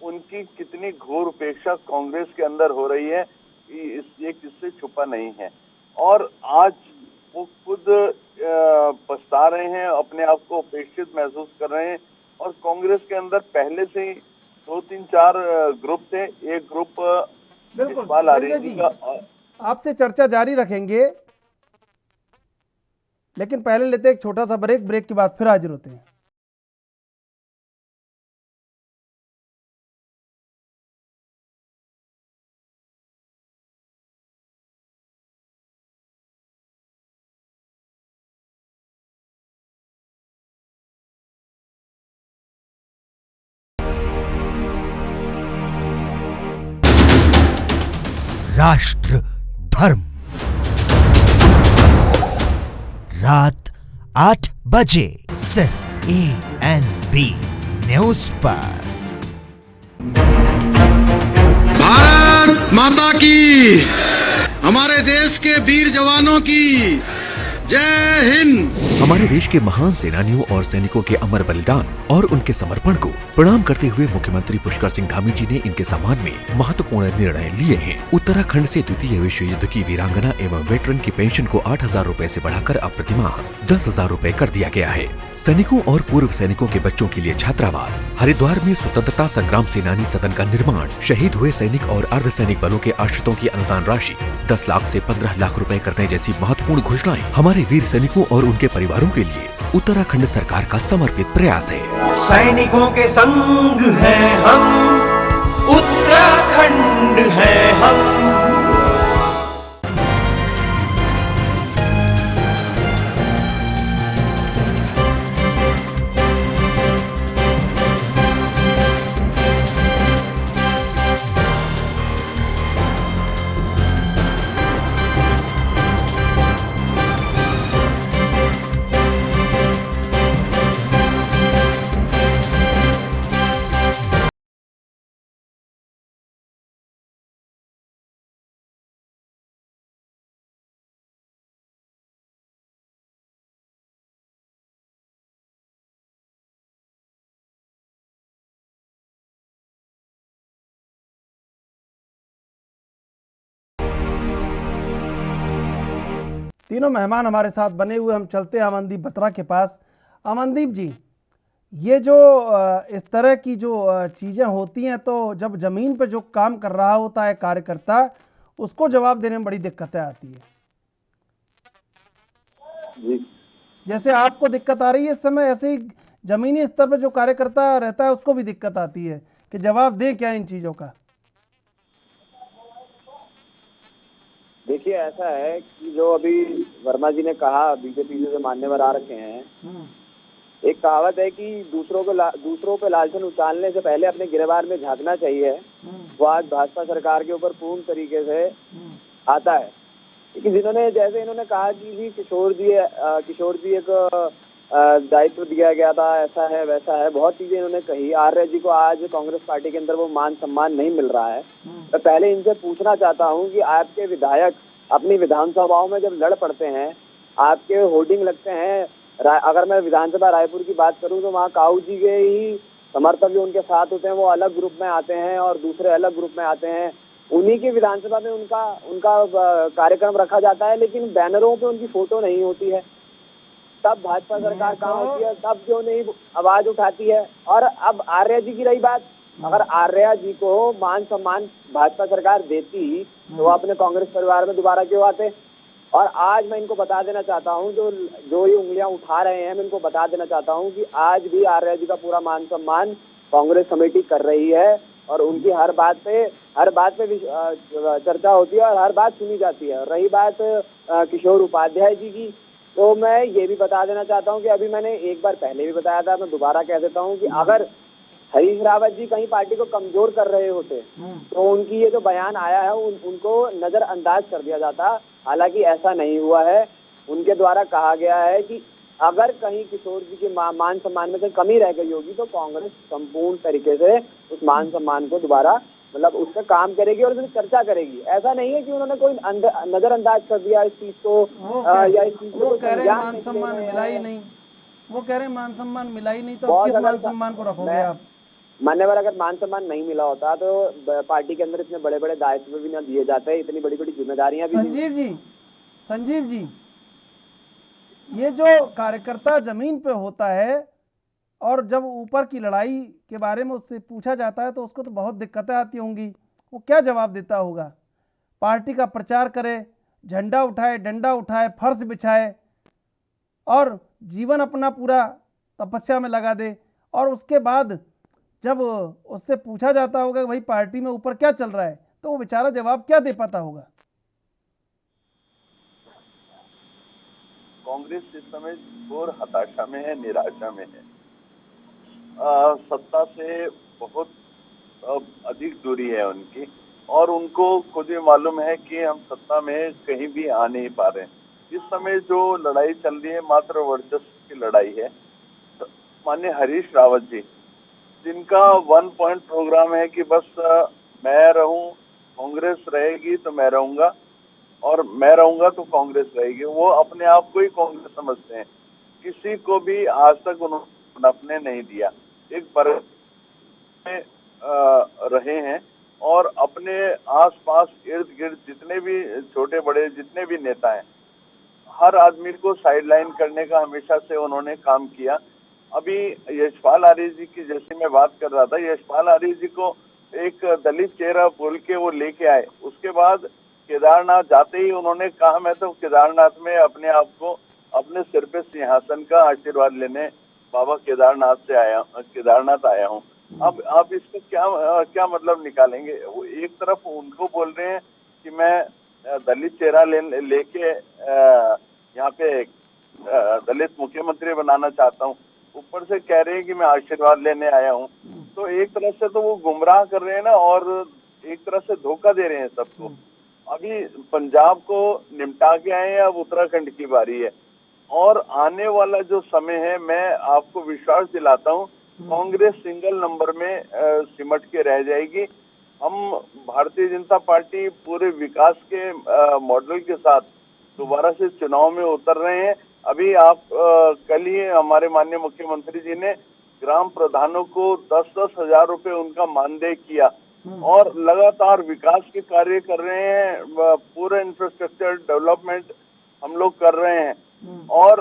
उनकी कितनी घोर उपेक्षा कांग्रेस के अंदर हो रही है, ये किससे छुपा नहीं है। और आज वो खुद पछता रहे हैं, अपने आप को उपेक्षित महसूस कर रहे हैं। और कांग्रेस के अंदर पहले से ही 2-3-4 ग्रुप थे। एक ग्रुप यशपाल आर्य जी का। आपसे चर्चा जारी रखेंगे, लेकिन पहले लेते हैं एक छोटा सा ब्रेक के बाद फिर हाजिर होते हैं। राष्ट्र धर्म रात 8 बजे सिर्फ ANB न्यूज पर। भारत माता की, हमारे देश के वीर जवानों की जय हिंद। हमारे देश के महान सेनानियों और सैनिकों के अमर बलिदान और उनके समर्पण को प्रणाम करते हुए मुख्यमंत्री पुष्कर सिंह धामी जी ने इनके सम्मान में महत्वपूर्ण निर्णय लिए हैं। उत्तराखंड से द्वितीय विश्व युद्ध की वीरांगना एवं वेटरन की पेंशन को 8,000 रूपए से बढ़ाकर अब प्रतिमाह 10,000 रूपए कर दिया गया है। सैनिकों और पूर्व सैनिकों के बच्चों के लिए छात्रावास। हरिद्वार में स्वतंत्रता संग्राम सेनानी सदन का निर्माण। शहीद हुए सैनिक और अर्धसैनिक बलों के आश्रितों की अनुदान राशि 10 लाख से 15 लाख रुपए करने जैसी महत्वपूर्ण घोषणाएं हमारे वीर सैनिकों और उनके परिवारों के लिए उत्तराखंड सरकार का समर्पित प्रयास है। सैनिकों के संग हैं हम, उत्तराखंड है हम। तीनों मेहमान हमारे साथ बने हुए, हम चलते हैं अमनदीप बत्रा के पास। अमनदीप जी, ये जो इस तरह की जो चीज़ें होती हैं, तो जब ज़मीन पे जो काम कर रहा होता है कार्यकर्ता, उसको जवाब देने में बड़ी दिक्कतें आती है। जी। जैसे आपको दिक्कत आ रही है इस समय, ऐसे ही ज़मीनी स्तर पर जो कार्यकर्ता रहता है उसको भी दिक्कत आती है कि जवाब दें क्या इन चीज़ों का। देखिए, ऐसा है कि जो अभी वर्मा जी ने कहा, बीजेपी से मान्यवर आ रखे हैं, एक कहावत है कि दूसरों पे लालचन उछालने से पहले अपने गिरबान में झांकना चाहिए। वो आज भाजपा सरकार के ऊपर पूर्ण तरीके से आता है, क्योंकि जैसे इन्होंने कहा कि भी किशोर जी एक दायित्व दिया गया था, ऐसा है वैसा है, बहुत चीजें इन्होंने कही। आर्य जी को आज कांग्रेस पार्टी के अंदर वो मान सम्मान नहीं मिल रहा है। मैं पहले इनसे पूछना चाहता हूं कि आपके विधायक अपनी विधानसभाओं में जब लड़ पड़ते हैं, आपके होर्डिंग लगते हैं, अगर मैं विधानसभा रायपुर की बात करूं तो वहाँ काऊ जी के ही समर्थक जो उनके साथ होते हैं वो अलग ग्रुप में आते हैं और दूसरे अलग ग्रुप में आते हैं। उन्हीं की विधानसभा में उनका कार्यक्रम रखा जाता है, लेकिन बैनरों पे उनकी फोटो नहीं होती है। तब भाजपा सरकार कहाँ होती है, तब क्यों नहीं आवाज उठाती है। और अब आर्या जी की रही बात, अगर आर्या जी को मान सम्मान भाजपा सरकार देती तो वो अपने कांग्रेस परिवार में दोबारा क्यों आते। और आज मैं इनको बता देना चाहता हूं, जो ये उंगलियां उठा रहे हैं, मैं इनको बता देना चाहता हूं कि आज भी आर्या जी का पूरा मान सम्मान कांग्रेस कमेटी कर रही है और उनकी हर बात पे चर्चा होती है और हर बात सुनी जाती है। रही बात किशोर उपाध्याय जी की, तो मैं ये भी बता देना चाहता हूं कि अभी मैंने एक बार पहले भी बताया था, मैं दोबारा कह देता हूं कि अगर हरीश रावत जी कहीं पार्टी को कमजोर कर रहे होते तो उनकी ये जो बयान आया है उनको नजरअंदाज कर दिया जाता। हालांकि ऐसा नहीं हुआ है। उनके द्वारा कहा गया है कि अगर कहीं किशोर जी के मान सम्मान में से कमी रह गई होगी तो कांग्रेस संपूर्ण तरीके से उस मान सम्मान को दोबारा उस पर काम करेगी और उसमें चर्चा करेगी। ऐसा नहीं है कि उन्होंने कोई नजरअंदाज कर दिया इस चीज को या इस चीज को मान सम्मान मिला ही नहीं। वो कह रहे हैं मान सम्मान मिला ही नहीं, तो किस मान सम्मान को रखोगे आप? मान्यवर, अगर मान सम्मान नहीं मिला होता तो पार्टी के अंदर इतने बड़े बड़े दायित्व भी ना दिए जाते, इतनी बड़ी बड़ी जिम्मेदारियां भी। संजीव जी, ये जो कार्यकर्ता जमीन पे होता है और जब ऊपर की लड़ाई के बारे में उससे पूछा जाता है तो उसको तो बहुत दिक्कतें आती होंगी। वो क्या जवाब देता होगा? पार्टी का प्रचार करे, झंडा उठाए, डंडा उठाए, फर्श बिछाए और जीवन अपना पूरा तपस्या में लगा दे, और उसके बाद जब उससे पूछा जाता होगा कि भाई पार्टी में ऊपर क्या चल रहा है, तो वो बेचारा जवाब क्या दे पाता होगा? कांग्रेस इस समय घोर हताशा में है, निराशा में है। सत्ता से बहुत अधिक दूरी है उनकी और उनको खुद ही मालूम है कि हम सत्ता में कहीं भी आ नहीं पा रहे हैं। इस समय जो लड़ाई चल रही है मात्र वर्चस्व की लड़ाई है। माननीय हरीश रावत जी, जिनका 1 पॉइंट प्रोग्राम है कि बस मैं रहूं, कांग्रेस रहेगी तो मैं रहूंगा और मैं रहूंगा तो कांग्रेस रहेगी, वो अपने आप को ही कांग्रेस समझते हैं। किसी को भी आज तक उन्होंने अपने नहीं दिया, एक पर रहे हैं और अपने आसपास इर्द गिर्द जितने भी छोटे बड़े जितने भी नेता हैं, हर आदमी को साइडलाइन करने का हमेशा से उन्होंने काम किया। अभी यशपाल आर्य जी की जैसे मैं बात कर रहा था, यशपाल आर्य जी को एक दलित चेहरा बोल के वो लेके आए। उसके बाद केदारनाथ जाते ही उन्होंने कहा मैं तो केदारनाथ में अपने आप को अपने सिर पे सिंहासन का आशीर्वाद लेने बाबा केदारनाथ आया हूँ। अब आप इसको क्या मतलब निकालेंगे? वो एक तरफ उनको बोल रहे हैं कि मैं दलित चेहरा लेके यहाँ पे दलित मुख्यमंत्री बनाना चाहता हूँ, ऊपर से कह रहे हैं कि मैं आशीर्वाद लेने आया हूँ। तो एक तरह से तो वो गुमराह कर रहे हैं ना, और एक तरह से धोखा दे रहे हैं सबको। अभी पंजाब को निपटा के आए हैं, अब उत्तराखंड की बारी है और आने वाला जो समय है, मैं आपको विश्वास दिलाता हूँ कांग्रेस सिंगल नंबर में सिमट के रह जाएगी। हम भारतीय जनता पार्टी पूरे विकास के मॉडल के साथ दोबारा से चुनाव में उतर रहे हैं। अभी आप कल ही हमारे माननीय मुख्यमंत्री जी ने ग्राम प्रधानों को 10-10 हजार रुपए उनका मानदेय किया और लगातार विकास के कार्य कर रहे हैं। पूरा इंफ्रास्ट्रक्चर डेवलपमेंट हम लोग कर रहे हैं और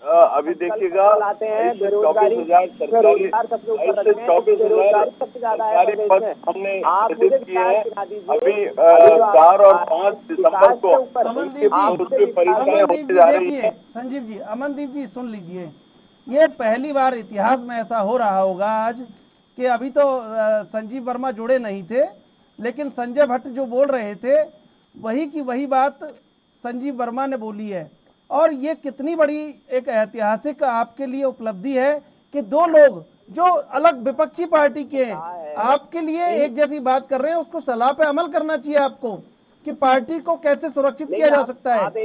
अभी देखिएगा 24,000 सरकारी पद हमने सृजित किए हैं। अभी 4 और 5 दिसंबर को उसकी परीक्षाएं होने जा रही है। संजीव जी, अमनदीप जी सुन लीजिए, ये पहली बार इतिहास में ऐसा हो रहा होगा आज कि अभी तो संजीव वर्मा जुड़े नहीं थे, लेकिन संजय भट्ट जो बोल रहे थे वही की वही बात संजीव वर्मा ने बोली है। और ये कितनी बड़ी एक ऐतिहासिक आपके लिए उपलब्धि है कि दो लोग जो अलग विपक्षी पार्टी के हैं आपके लिए एक जैसी बात कर रहे हैं। उसको सलाह पे अमल करना चाहिए आपको कि पार्टी को कैसे सुरक्षित किया जा सकता है। आप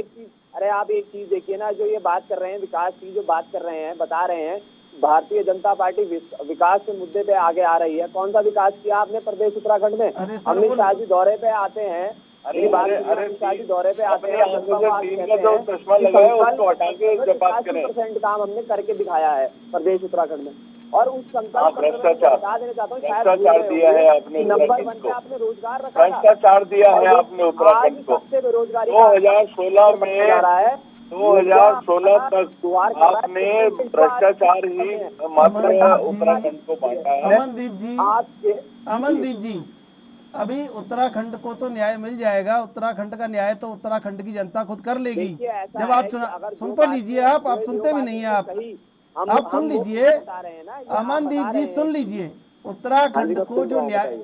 एक चीज देखिए ना, जो ये बात कर रहे हैं विकास की, जो बात कर रहे हैं, बता रहे हैं भारतीय जनता पार्टी विकास के मुद्दे पे आगे आ रही है। कौन सा विकास किया आपने प्रदेश उत्तराखंड में? अमित शाह जी दौरे पे आते हैं, दौरे पे आते हैं, 50% काम हमने करके दिखाया है प्रदेश उत्तराखंड में। और उस भ्रष्टाचार दिया है आपने नंबर 1 पे आपने रोजगार रखा, भ्रष्टाचार दिया है आपने उत्तराखंड को। 2016 में 2016 तक आपने भ्रष्टाचार ही मात्र उत्तराखंड को बांटा है। अमनदीप जी, अभी उत्तराखंड को तो न्याय मिल जाएगा। उत्तराखंड का न्याय तो उत्तराखंड की जनता खुद कर लेगी। जब आप सुन तो लीजिए, आप सुनते भी नहीं है। आप सुन लीजिए अमनदीप जी, सुन लीजिए। उत्तराखंड को जो न्याय,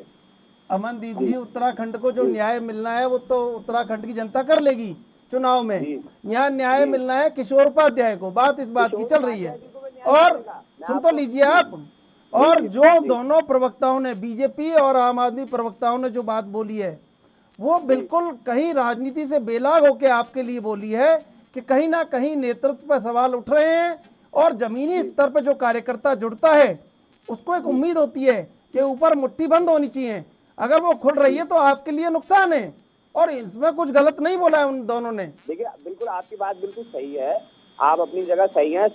अमनदीप जी, उत्तराखंड को जो न्याय मिलना है वो तो उत्तराखंड की जनता कर लेगी चुनाव में। यहाँ न्याय मिलना है किशोर उपाध्याय को, बात इस बात की चल रही है। और सुन तो लीजिए आप, और जो दोनों प्रवक्ताओं ने, बीजेपी और आम आदमी प्रवक्ताओं ने जो बात बोली है वो बिल्कुल कहीं राजनीति से बेलाग होकर आपके लिए बोली है कि कहीं ना कहीं नेतृत्व पर सवाल उठ रहे हैं और जमीनी स्तर पर जो कार्यकर्ता जुड़ता है उसको एक उम्मीद होती है कि ऊपर मुट्ठी बंद होनी चाहिए। अगर वो खुल रही है तो आपके लिए नुकसान है, और इसमें कुछ गलत नहीं बोला है उन दोनों ने। देखिए, बिल्कुल आपकी बात बिल्कुल सही है, आप अपनी जगह सही हैं,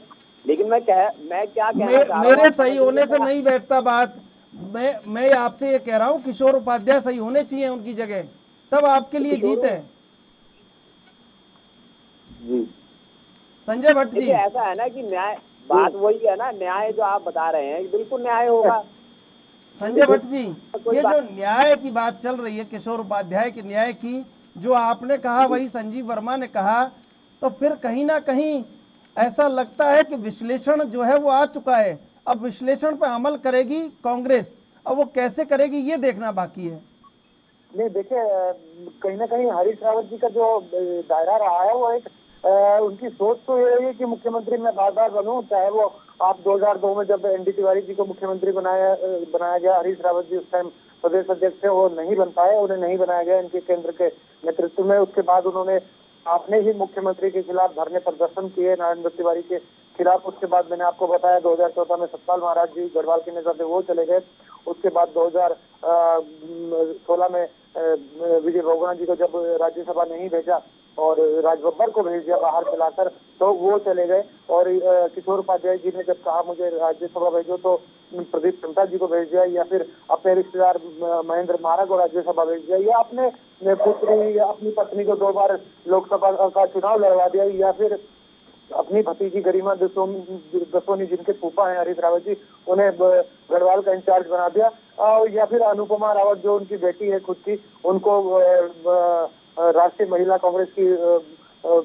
लेकिन मैं क्या कहना चाह रहा हूं, मेरे सही होने से नहीं बैठता बात। मैं आपसे ये कह रहा हूँ किशोर उपाध्याय सही होने चाहिए उनकी जगह, तब आपके लिए जीत है। जी संजय भट्ट जी, ऐसा है ना कि न्याय, बात वही है ना, न्याय जो आप बता रहे हैं बिल्कुल न्याय होगा। संजय भट्ट जी, ये जो न्याय की बात चल रही है, किशोर उपाध्याय के न्याय की, जो आपने कहा वही संजीव वर्मा ने कहा, तो फिर कहीं ना कहीं ऐसा लगता है कि विश्लेषण जो है वो आ चुका है। अब विश्लेषण पर अमल करेगी कांग्रेस, अब वो कैसे करेगी ये देखना बाकी है। नहीं, देखिए, कहीं ना कहीं हरीश रावत जी का जो दायरा रहा है वो एक उनकी सोच तो ये है कि मुख्यमंत्री मैं बार बार बनूं, चाहे वो आप 2002 में जब एनडी तिवारी जी को मुख्यमंत्री बनाया गया, हरीश रावत जी उस टाइम प्रदेश अध्यक्ष थे वो नहीं बन पाए, उन्हें नहीं बनाया गया इनके केंद्र के नेतृत्व में। उसके बाद उन्होंने अपने ही मुख्यमंत्री के खिलाफ धरने प्रदर्शन किए, नारायण दत्त तिवारी के खिलाफ। उसके बाद मैंने आपको बताया 2014 में सतपाल महाराज जी गढ़वाल के नेता थे, वो चले गए। उसके बाद 2016 में विजय बहुगुणा जी को जब राज्यसभा नहीं भेजा और राजबब्बर को भेज दिया बाहर चलाकर, तो वो चले गए। और किशोर उपाध्याय जी ने जब कहा मुझे राज्यसभा भेजो, तो प्रदीप टम्टा जी को भेज दिया, या फिर अपने रिश्तेदार महेंद्र मारा को राज्यसभा भेज दिया, या अपने पुत्री या अपनी पत्नी को 2 बार लोकसभा का चुनाव लड़वा दिया, या फिर अपनी भतीजी गरिमा दसोनी जिनके फूफा हैं हरीश रावत जी, उन्हें गढ़वाल का इंचार्ज बना दिया, या फिर अनुपमा रावत जो उनकी बेटी है खुद की, उनको राष्ट्रीय महिला कांग्रेस की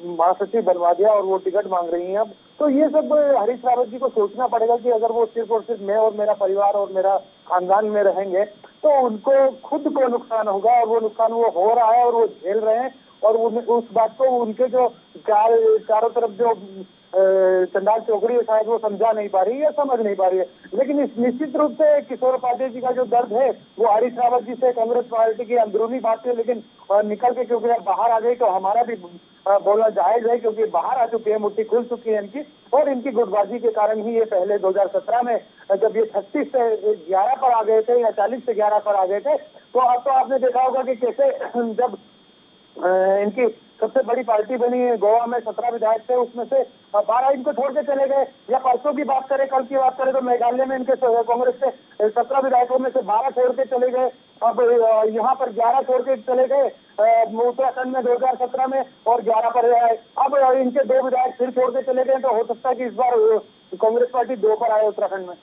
महासचिव बनवा दिया और वो टिकट मांग रही हैं अब। तो ये सब हरीश रावत जी को सोचना पड़ेगा कि अगर वो सिर्फ और सिर्फ मैं और मेरा परिवार और मेरा खानदान में रहेंगे तो उनको खुद को नुकसान होगा, और वो नुकसान वो हो रहा है और वो झेल रहे हैं। और उस बात को उनके जो चारों तरफ जो चंडाल चौकड़ी है शायद वो समझा नहीं पा रही है, समझ नहीं पा रही है। लेकिन इस निश्चित रूप से किशोर उपाध्याय जी का जो दर्द है वो हरीश रावत जी से कांग्रेस पार्टी की अंदरूनी बात है, लेकिन निकल के क्योंकि अब बाहर आ गई तो हमारा भी बोलना जायज है, क्योंकि बाहर आ चुकी है, मुट्ठी खुल चुकी है इनकी। और इनकी गुटबाजी के कारण ही ये पहले 2017 में जब ये 36 से 11 पर आ गए थे या 40 से 11 पर आ गए थे, तो अब तो आपने देखा होगा कि कैसे जब इनकी सबसे बड़ी पार्टी बनी है, गोवा में 17 विधायक थे, उसमें से 12 इनको छोड़ के चले गए। या परसों की बात करें, कल की बात करें तो मेघालय में इनके कांग्रेस के 17 विधायकों में से 12 छोड़ के चले गए। अब यहाँ पर 11 छोड़ के चले गए उत्तराखंड में 2017 में, और 11 पर आए। अब इनके 2 विधायक फिर छोड़ के चले गए, तो हो सकता है कि इस बार कांग्रेस पार्टी 2 पर आए उत्तराखंड में।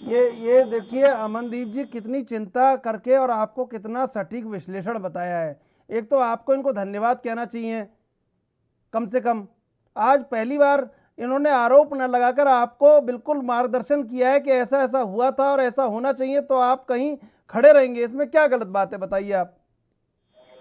ये देखिए अमनदीप जी कितनी चिंता करके और आपको कितना सटीक विश्लेषण बताया है। एक तो आपको इनको धन्यवाद कहना चाहिए कम से कम। आज पहली बार इन्होंने आरोप न लगाकर आपको बिल्कुल मार्गदर्शन किया है कि ऐसा ऐसा हुआ था और ऐसा होना चाहिए, तो आप कहीं खड़े रहेंगे। इसमें क्या गलत बात है, बताइए आप।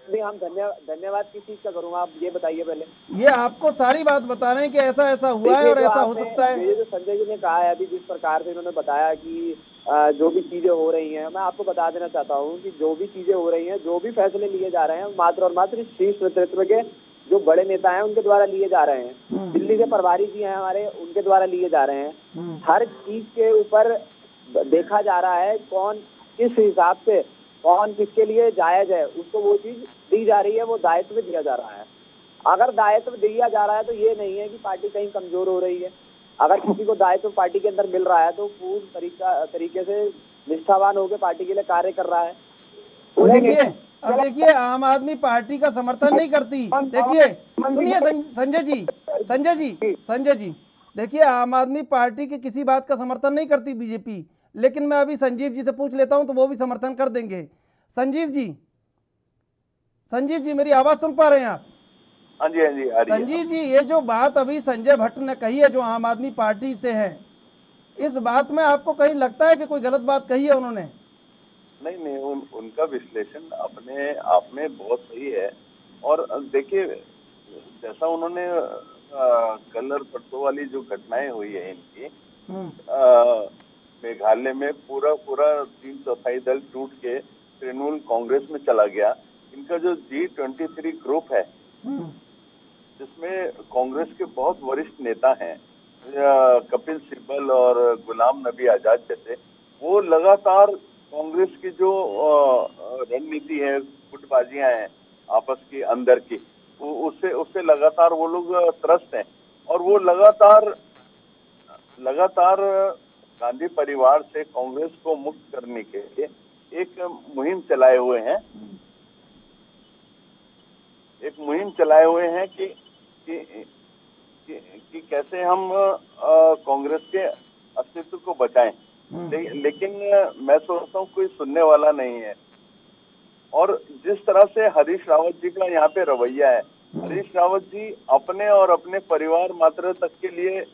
नहीं, हम धन्यवाद किस चीज का करूँगा, आप ये बताइए पहले। ये आपको सारी बात बता रहे हैं कि ऐसा ऐसा हुआ है और ऐसा हो सकता है। ये जो संजय जी ने कहा है अभी, जिस प्रकार से इन्होंने बताया कि जो भी चीजें हो रही हैं, मैं आपको बता देना चाहता हूँ कि जो भी चीजें हो रही हैं, जो भी फैसले लिए जा रहे हैं, मात्र और मात्र शीर्ष नेतृत्व के जो बड़े नेता हैं उनके द्वारा लिए जा रहे हैं। दिल्ली के प्रभारी जी हैं हमारे, उनके द्वारा लिए जा रहे हैं। हर चीज के ऊपर देखा जा रहा है कौन किस हिसाब से, कौन किसके लिए जायज है, उसको वो चीज दी जा रही है, वो दायित्व दिया जा रहा है। अगर दायित्व दिया जा रहा है तो ये नहीं है कि पार्टी कहीं कमजोर हो रही है। अगर किसी को दायित्व पार्टी के अंदर मिल रहा है तो पूर्ण तरीके से निष्ठावान होकर पार्टी के लिए कार्य कर रहा है। अब देखिए आम आदमी पार्टी का समर्थन नहीं करती। देखिए सुनिए संजय जी, देखिए आम आदमी पार्टी की किसी बात का समर्थन नहीं करती बीजेपी, लेकिन मैं अभी संजीव जी से पूछ लेता हूं तो वो भी समर्थन कर देंगे। संजीव जी मेरी आवाज सुन पा रहे हैं आप? हाँ जी, आ रही है। संजीव जी, ये जो बात अभी संजय भट्ट ने कही है जो आम आदमी पार्टी से है, इस बात में आपको कहीं लगता है कि कोई गलत बात कही है उन्होंने? नहीं, उनका विश्लेषण अपने आप में बहुत सही है। और देखिए जैसा उन्होंने कल और परसों वाली जो घटनाएं हुई है इनकी, मेघालय में पूरा 3/4 दल टूट के तृणमूल कांग्रेस में चला गया। इनका जो G23 ग्रुप है जिसमें कांग्रेस के बहुत वरिष्ठ नेता हैं, कपिल सिब्बल और गुलाम नबी आजाद जैसे, वो लगातार कांग्रेस की जो रणनीति है, गुटबाजियां हैं आपस की अंदर की, उससे लगातार वो लोग त्रस्त हैं। और वो लगातार गांधी परिवार से कांग्रेस को मुक्त करने के लिए एक मुहिम चलाए हुए हैं कि कैसे हम कांग्रेस के अस्तित्व को बचाएं। लेकिन मैं सोचता हूँ कोई सुनने वाला नहीं है। और जिस तरह से हरीश रावत जी का यहाँ पे रवैया है, हरीश रावत जी अपने और अपने परिवार मात्र तक के लिए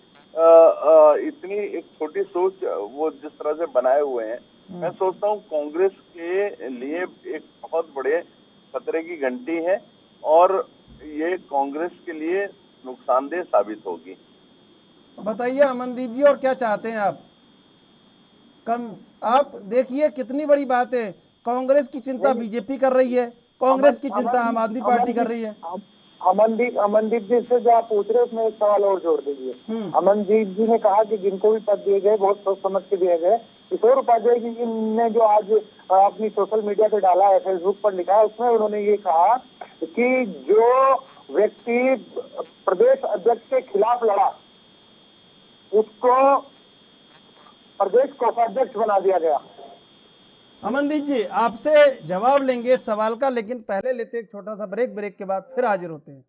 इतनी एक छोटी सोच वो जिस तरह से बनाए हुए हैं, मैं सोचता हूँ कांग्रेस के लिए एक बहुत बड़े खतरे की घंटी है और ये कांग्रेस के लिए नुकसानदेह साबित होगी। बताइए अमनदीप जी, और क्या चाहते हैं आप? आप देखिए कितनी बड़ी बात है कांग्रेस की चिंता बीजेपी कर रही है, कांग्रेस की चिंता आम आदमी पार्टी कर रही है। अमनदीप जी से जो आप पूछ रहे हैं उसमें एक सवाल और जोड़ दीजिए। अमनदीप जी ने कहा कि जिनको भी पद दिए गए बहुत सोच समझ के दिए गए। किशोर उपाध्याय जी ने जो आज अपनी सोशल मीडिया पे डाला है, फेसबुक पर लिखा है, उसमें उन्होंने ये कहा कि जो व्यक्ति प्रदेश अध्यक्ष के खिलाफ लड़ा उसको प्रदेश कोषाध्यक्ष बना दिया गया। अमनदीप जी आपसे जवाब लेंगे इस सवाल का, लेकिन पहले लेते एक छोटा सा ब्रेक के बाद फिर हाजिर होते हैं।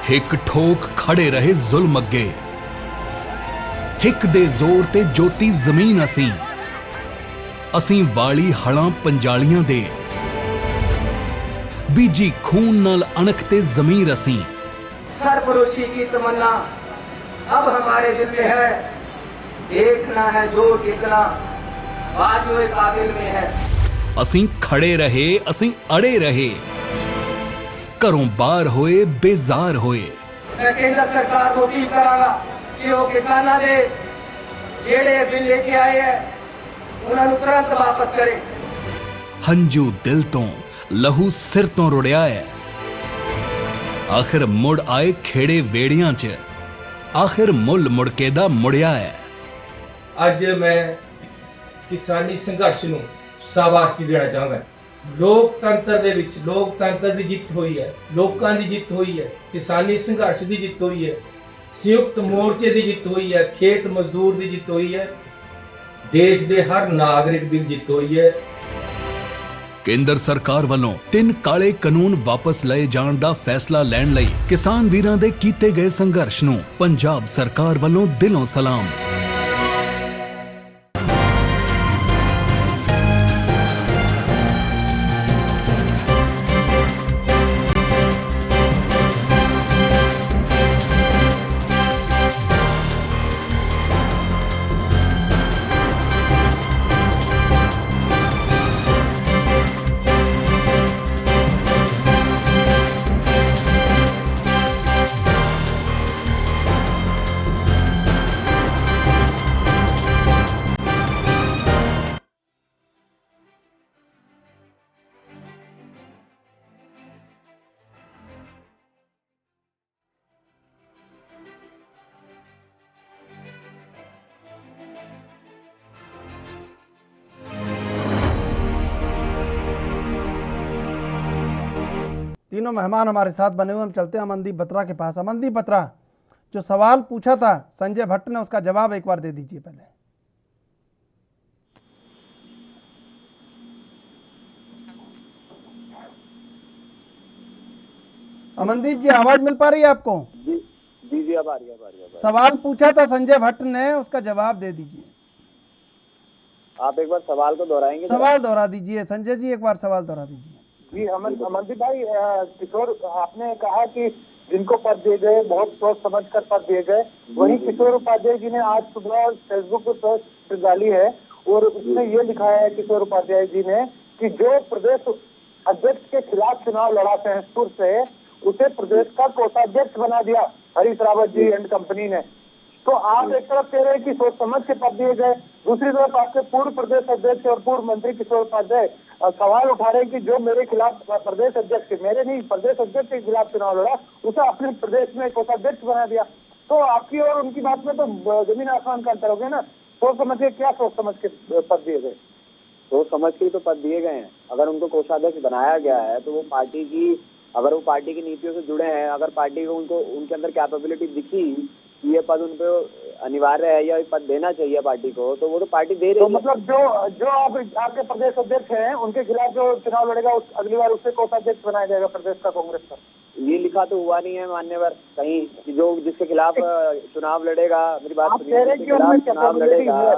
हिक ठोक खड़े रहे जुल्म अगे, हिक दे जोर ते जोती जमीन असी वाली हड़ां पंजालियां दे, बीजी खून नाल अणख ते जमीर असी। सरफरोशी की तमन्ना अब हमारे दिल में है, देखना है जोर कितना बाजुए काबिल में है। असी खड़े रहे, असी अड़े रहे, घरों बाहर होए, बेजार होए। मैं केंद्र सरकार को अपील करांगा कि वो किसानां दे जेड़े बिल लेके आए हैं उन्हें तुरंत वापस करें। हंजू दिल तो लहू सिर तो रुड़िया है, आखिर मुड़ आए खेड़े वेड़ियां च, आखिर मुल मुड़के दा मुड़िया है। अज मैं किसानी संघर्ष नूं शाबाशी देना चाहंदा। लोकतंत्र दे विच लोकतंत्र दी जिੱਤ होई है, लोकां दी जिੱਤ होई है, किसानी संघर्ष दी जिੱਤ होई है, संयुक्त मोर्चे दी जिੱਤ होई है, खेत मजदूर दी जिੱਤ होई है, देश दे हर नागरिक दी जिੱਤ होई है। केंद्र सरकार वालों 3 काले कानून वापस लए जाण दा फैसला लैण लई किसान वीरां दे कीते गए संघर्ष नूं पंजाब सरकार वालों दिलों सलाम। तीनों मेहमान हमारे साथ बने हुए, हम चलते हैं अमनदीप बत्रा के पास। अमनदीप बत्रा, जो सवाल पूछा था संजय भट्ट ने, उसका जवाब एक बार दे दीजिए पहले। अमनदीप जी आवाज मिल पा रही है आपको? जी अब आ रही है। सवाल पूछा था संजय भट्ट ने, उसका जवाब दे दीजिए। आप एक बार सवाल को दोहराएंगे? सवाल दोहरा दीजिए संजय जी, एक बार सवाल दोहरा दीजिए। जी अमनदीप भाई, किशोर आपने कहा कि जिनको पद दिए गए बहुत सोच समझ कर पद दिए गए, वहीं किशोर उपाध्याय जी ने आज सुबह फेसबुक पर पोस्ट डाली है और उसमें ये लिखा है किशोर उपाध्याय जी ने कि जो प्रदेश अध्यक्ष के खिलाफ चुनाव लड़ा सहसपुर से, उसे प्रदेश का कोषाध्यक्ष बना दिया हरीश रावत जी एंड कंपनी ने। तो आप एक तरफ कह रहे हैं कि सोच समझ के पद दिए गए, दूसरी तरफ आपके पूर्व प्रदेश अध्यक्ष और पूर्व मंत्री किशोर उपाध्याय सवाल उठा रहे हैं कि जो मेरे खिलाफ प्रदेश अध्यक्ष, मेरे नहीं प्रदेश अध्यक्ष के खिलाफ चुनाव लड़ा, उसे अपने प्रदेश में कोषाध्यक्ष बना दिया। तो आपकी और उनकी बात में तो जमीन आसमान का अंतर हो गया ना। सोच समझ के क्या सोच समझ के पद दिए गए? सोच समझ के तो पद दिए गए हैं। अगर उनको कोषाध्यक्ष बनाया गया है तो वो पार्टी की, अगर वो पार्टी की नीतियों से जुड़े हैं, अगर पार्टी को उनको उनके अंदर कैपेबिलिटी दिखी, ये पद उनको अनिवार्य है या पद देना चाहिए पार्टी को, तो वो तो पार्टी दे रही तो है। मतलब जो आपके प्रदेश अध्यक्ष हैं उनके खिलाफ जो चुनाव लड़ेगा अगली बार उससे कोषाध्यक्ष बनाया जाएगा प्रदेश का कांग्रेस का? ये लिखा तो हुआ नहीं है मान्यवर कहीं कि जो जिसके खिलाफ चुनाव लड़ेगा, मेरी बात आप सुनिए, कह रहे हैं जिसके कि उनमें खिलाफ चुनाव कैपेबिलिटी लड़ेगा है।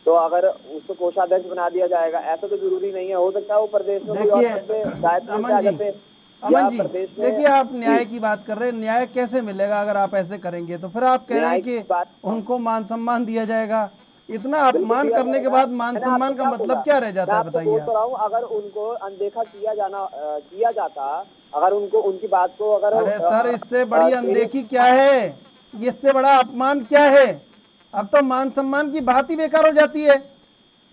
तो अगर उसको कोषाध्यक्ष बना दिया जाएगा, ऐसा तो जरूरी नहीं है। हो सकता है वो प्रदेश में कोई और देखिए, पद पे दायित्व में आ जाते, या अमन जी प्रदेश में। देखिए, आप न्याय की बात कर रहे हैं, न्याय कैसे मिलेगा अगर आप ऐसे करेंगे? तो फिर आप कह रहे हैं कि उनको मान सम्मान दिया जाएगा। इतना अपमान करने के बाद मान सम्मान का मतलब क्या रह जाता है, बताइए बोल तो रहा हूँ, अगर उनको अनदेखा किया जाता, अगर उनको उनकी बात को अगर अरे सर, इससे बड़ी अनदेखी क्या है? इससे बड़ा अपमान क्या है? अब तो मान सम्मान की बात ही बेकार हो जाती है।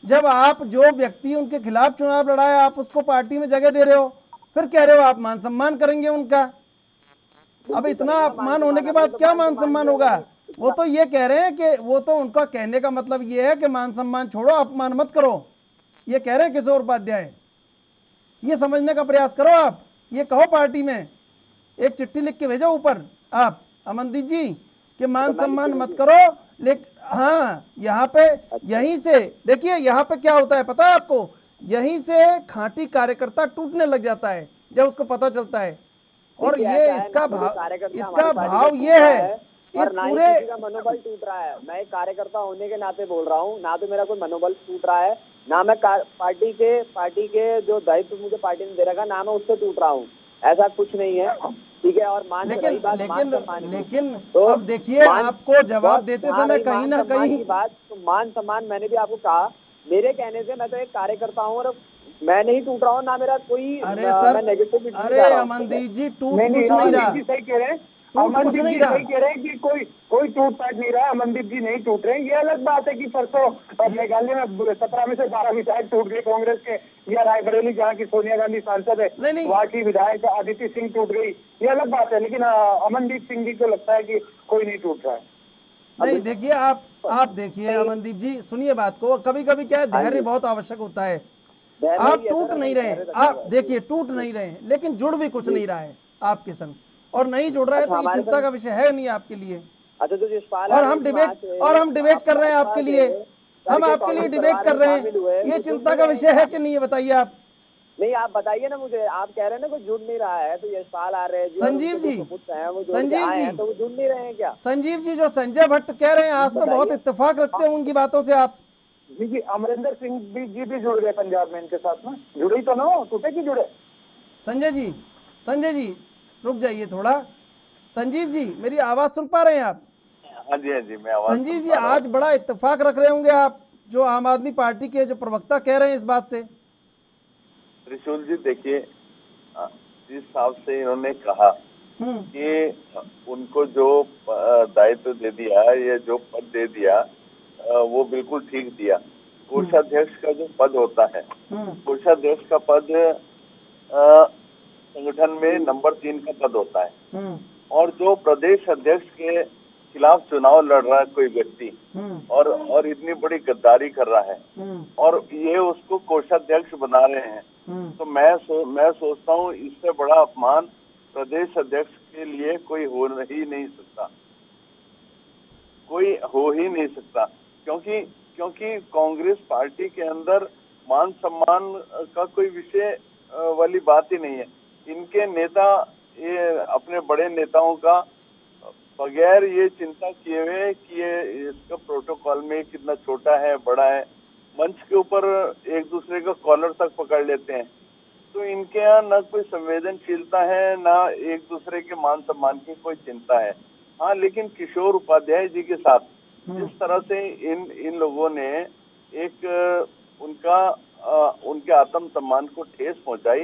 जब आप जो व्यक्ति उनके खिलाफ चुनाव लड़ाए, आप उसको पार्टी में जगह दे रहे हो, फिर कह रहे हो आप मान सम्मान करेंगे उनका। अब इतना अपमान होने के बाद क्या मान सम्मान होगा? वो तो ये कह रहे हैं कि वो तो उनका कहने का मतलब ये है कि मान सम्मान छोड़ो, अपमान मत करो। ये कह रहे हैं किशोर उपाध्याय। ये समझने का प्रयास करो आप, ये कहो पार्टी में, एक चिट्ठी लिख के भेजो ऊपर आप अमनदीप जी कि मान सम्मान मत करो। लेकिन हाँ, यहाँ पे यहीं से देखिए, यहाँ पे क्या होता है पता है आपको? यहीं से खांटी कार्यकर्ता टूटने लग जाता है जब उसको पता चलता है। और ये इसका भाव ये है, इस पूरे का मनोबल टूट रहा है। मैं एक कार्यकर्ता होने के नाते बोल रहा हूँ, ना तो मेरा कोई मनोबल टूट रहा है, ना मैं पार्टी के जो दायित्व मुझे पार्टी ने दे रखा, ना मैं उससे टूट रहा हूँ। ऐसा कुछ नहीं है, ठीक है। और लेकिन अब देखिए, आपको जवाब देते समय कहीं ना कहीं बात, तो मान सम्मान मैंने भी आपको कहा, मेरे कहने से मैं तो एक कार्यकर्ता हूँ और मैं नहीं टूट रहा हूँ, ना मेरा कोई नेगेटिव। अरे अमनदीप जी, टूट कुछ नहीं रहा। सही कह रहे हैं, अमनदीप जी सही कह रहे हैं कि कोई टूट पाट नहीं रहा। अमनदीप जी नहीं टूट रहे हैं। ये अलग बात है कि परसों मेघालय में 17 में से 12 विधायक टूट गए कांग्रेस के, या रायबरेली जहाँ की सोनिया गांधी सांसद है वहाँ की विधायक आदित्य सिंह टूट गई, ये अलग बात है। लेकिन अमनदीप सिंह जी को लगता है कि कोई नहीं टूट रहा है। नहीं, देखिए आप देखिए अमनदीप जी, सुनिए बात को। कभी कभी क्या है, धैर्य बहुत आवश्यक होता है। आप टूट नहीं रहे, आप देखिए टूट नहीं रहे, लेकिन जुड़ भी कुछ नहीं रहा है आपके संग, और नहीं जुड़ रहा है तो ये चिंता का विषय है नहीं आपके लिए। अच्छा, तो और हम डिबेट कर रहे हैं आपके लिए, हम आपके लिए डिबेट कर रहे हैं, ये चिंता का विषय है कि नहीं, ये बताइए आप। नहीं, आप बताइए ना मुझे। आप कह रहे हैं ना कोई जुड़ नहीं रहा है, तो यशपाल आ रहे हैं, संजीव जी, तो वो जुड़ नहीं रहे हैं क्या? संजीव जी, जो संजय भट्ट कह रहे हैं, आज तो बहुत इत्तेफाक रखते हैं उनकी बातों से आप। जी, अमरिंदर सिंह जी भी जुड़ गए पंजाब में इनके साथ में। जुड़े ही तो ना, टूटे की जुड़े? संजय जी रुक जाइए थोड़ा। संजीव जी, मेरी आवाज सुन पा रहे हैं आप? हाँ जी, मैं आवाज। संजीव जी, आज बड़ा इत्तेफाक रख रहे होंगे आप, जो आम आदमी पार्टी के जो प्रवक्ता कह रहे हैं इस बात से। त्रिशूल जी, देखिए, जिस हिसाब से इन्होंने कहा कि उनको जो दायित्व दे दिया या जो पद दे दिया, वो बिल्कुल ठीक दिया। कोषाध्यक्ष का जो पद होता है, कोषाध्यक्ष का पद संगठन में नंबर 3 का पद होता है। और जो प्रदेश अध्यक्ष के खिलाफ चुनाव लड़ रहा है कोई व्यक्ति, और इतनी बड़ी गद्दारी कर रहा है, और ये उसको कोषाध्यक्ष बना रहे हैं, तो मैं सोचता हूँ इससे बड़ा अपमान प्रदेश अध्यक्ष के लिए कोई हो ही नहीं सकता, कोई हो ही नहीं सकता। क्योंकि कांग्रेस पार्टी के अंदर मान सम्मान का कोई विषय वाली बात ही नहीं है। इनके नेता, ये अपने बड़े नेताओं का बगैर ये चिंता किए हुए कि ये इसका प्रोटोकॉल में कितना छोटा है बड़ा है, मंच के ऊपर एक दूसरे का कॉलर तक पकड़ लेते हैं। तो इनके यहाँ न कोई संवेदनशीलता है, ना एक दूसरे के मान सम्मान की कोई चिंता है। हाँ, लेकिन किशोर उपाध्याय जी के साथ जिस तरह से इन लोगों ने एक उनके आत्म सम्मान को ठेस पहुंचाई,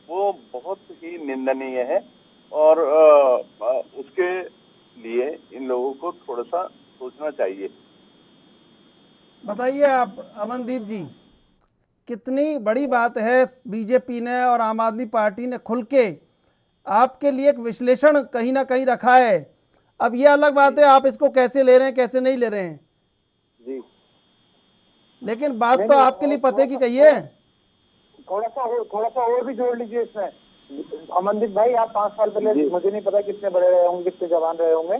वो बहुत ही निंदनीय है। और उसके लिए इन लोगों को थोड़ा सा सोचना चाहिए। बताइए आप अमनदीप जी, कितनी बड़ी बात है बीजेपी ने और आम आदमी पार्टी ने खुल के आपके लिए एक विश्लेषण कहीं ना कहीं रखा है। अब ये अलग बात है आप इसको कैसे ले रहे हैं कैसे नहीं ले रहे हैं जी, लेकिन बात तो आपके लिए पते की कही है। थोड़ा सा और भी जोड़ लीजिए इसमें। अमनदीप भाई, आप 5 साल पहले, मुझे नहीं पता कितने बड़े रहे होंगे, कितने जवान रहे होंगे,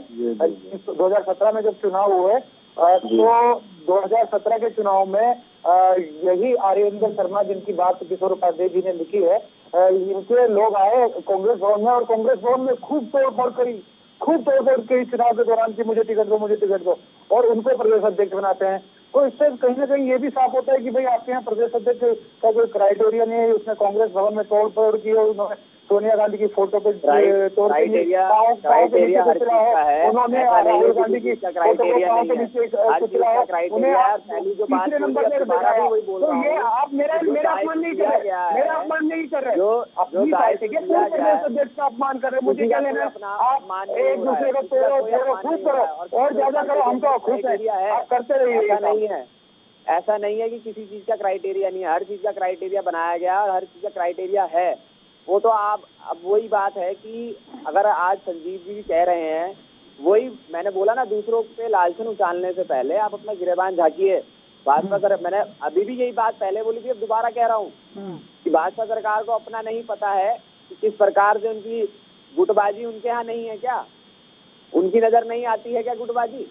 2017 में जब चुनाव हुए तो 2017 के चुनाव में यही आर्येंद्र शर्मा जिनकी बात किशोर उपाध्याय जी ने लिखी है, इनके लोग आए कांग्रेस भवन में और कांग्रेस भवन में खूब तोड़फोड़ करी चुनाव के दौरान कि मुझे टिकट दो, और उनको प्रदेश अध्यक्ष बनाते हैं। तो इससे कहीं ना कहीं ये भी साफ होता है कि भाई आपके यहाँ प्रदेश अध्यक्ष का कोई क्राइटेरिया नहीं है। उसने कांग्रेस भवन में तोड़ की और उन्होंने सोनिया गांधी की फोटो पे क्राइटेरिया हर चीज का है, उन्होंने ऐसा नहीं राहुल है गांधी की किसी का क्राइटेरिया नहीं है, हर चीज का क्राइटेरिया है। पहली जो बात नंबर पर दोबारा भी वही बोल रहा हूँ, ये आप मेरा अपमान नहीं कर रहे, जो अपनी दायित्व पार्टी के दिया पूर्व गया है, प्रदेश अध्यक्ष का अपमान कर रहे हैं। मुझे क्या लेना है? आप एक दूसरे को तोड़ो खूब करो और ज्यादा करो, हम तो खुश है, आप करते रहिए। ऐसा नहीं है कि किसी चीज का क्राइटेरिया नहीं है, हर चीज का क्राइटेरिया बनाया गया और हर चीज का क्राइटेरिया है। वो तो आप अब वही बात है कि अगर आज संजीव जी कह रहे हैं, वही मैंने बोला ना, दूसरों पे लालचन उछालने से पहले आप अपना गिरेबान झांकिए। भाजपा सरकार, मैंने अभी भी यही बात पहले बोली थी, अब दोबारा कह रहा हूँ कि भाजपा सरकार को अपना नहीं पता है कि किस प्रकार से उनकी गुटबाजी उनके यहाँ नहीं है क्या? उनकी नजर नहीं आती है क्या गुटबाजी?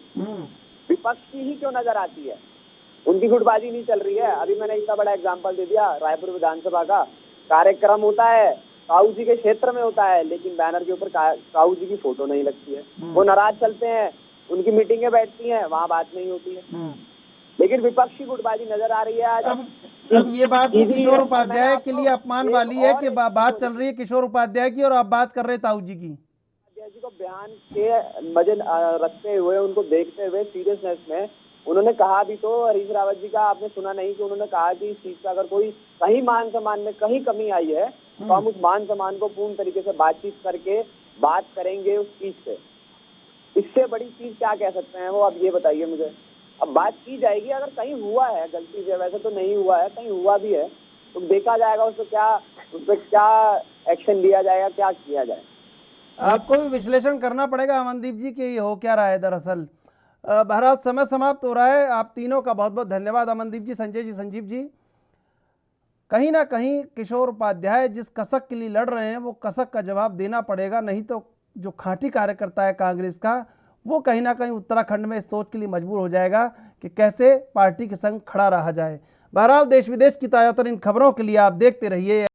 विपक्ष की ही क्यों नजर आती है? उनकी गुटबाजी नहीं चल रही है। अभी मैंने इतना बड़ा एग्जाम्पल दे दिया, रायपुर विधानसभा का कार्यक्रम होता है, काऊ जी के क्षेत्र में होता है, लेकिन बैनर के ऊपर काऊ जी की फोटो नहीं लगती है। वो नाराज चलते हैं, उनकी मीटिंगें बैठती हैं, वहाँ बात नहीं होती है। लेकिन विपक्षी गुटबाजी नजर आ रही है आज। अब ये बात किशोर उपाध्याय के लिए अपमान वाली है कि बात चल रही है किशोर उपाध्याय की और आप बात कर रहे हैं ताऊ जी की। जी को बयान के मजे रखते हुए, उनको देखते हुए सीरियसनेस में उन्होंने कहा भी तो, हरीश रावत जी का आपने सुना नहीं कि उन्होंने कहा कि इस चीज का अगर कोई कहीं मान सम्मान में कहीं कमी आई है तो हम उस मान सम्मान को पूर्ण तरीके से बातचीत करके बात करेंगे उस चीज से। इससे बड़ी चीज क्या कह सकते हैं वो, आप ये बताइए मुझे। अब बात की जाएगी, अगर कहीं हुआ है गलती से, वैसे तो नहीं हुआ है, कहीं हुआ भी है तो देखा जाएगा उस पर क्या एक्शन लिया जाएगा, क्या किया जाए। आपको भी विश्लेषण करना पड़ेगा अमनदीप जी कि हो क्या रहा है दरअसल। बहरहाल समय समाप्त हो रहा है। आप तीनों का बहुत बहुत धन्यवाद, अमनदीप जी, संजय जी, संजीव जी। कहीं ना कहीं किशोर उपाध्याय जिस कसक के लिए लड़ रहे हैं वो कसक का जवाब देना पड़ेगा, नहीं तो जो खांटी कार्यकर्ता है कांग्रेस का वो कहीं ना कहीं उत्तराखंड में इस सोच के लिए मजबूर हो जाएगा कि कैसे पार्टी के संग खड़ा रहा जाए। बहरहाल देश विदेश की ताज़ा तरीन खबरों के लिए आप देखते रहिए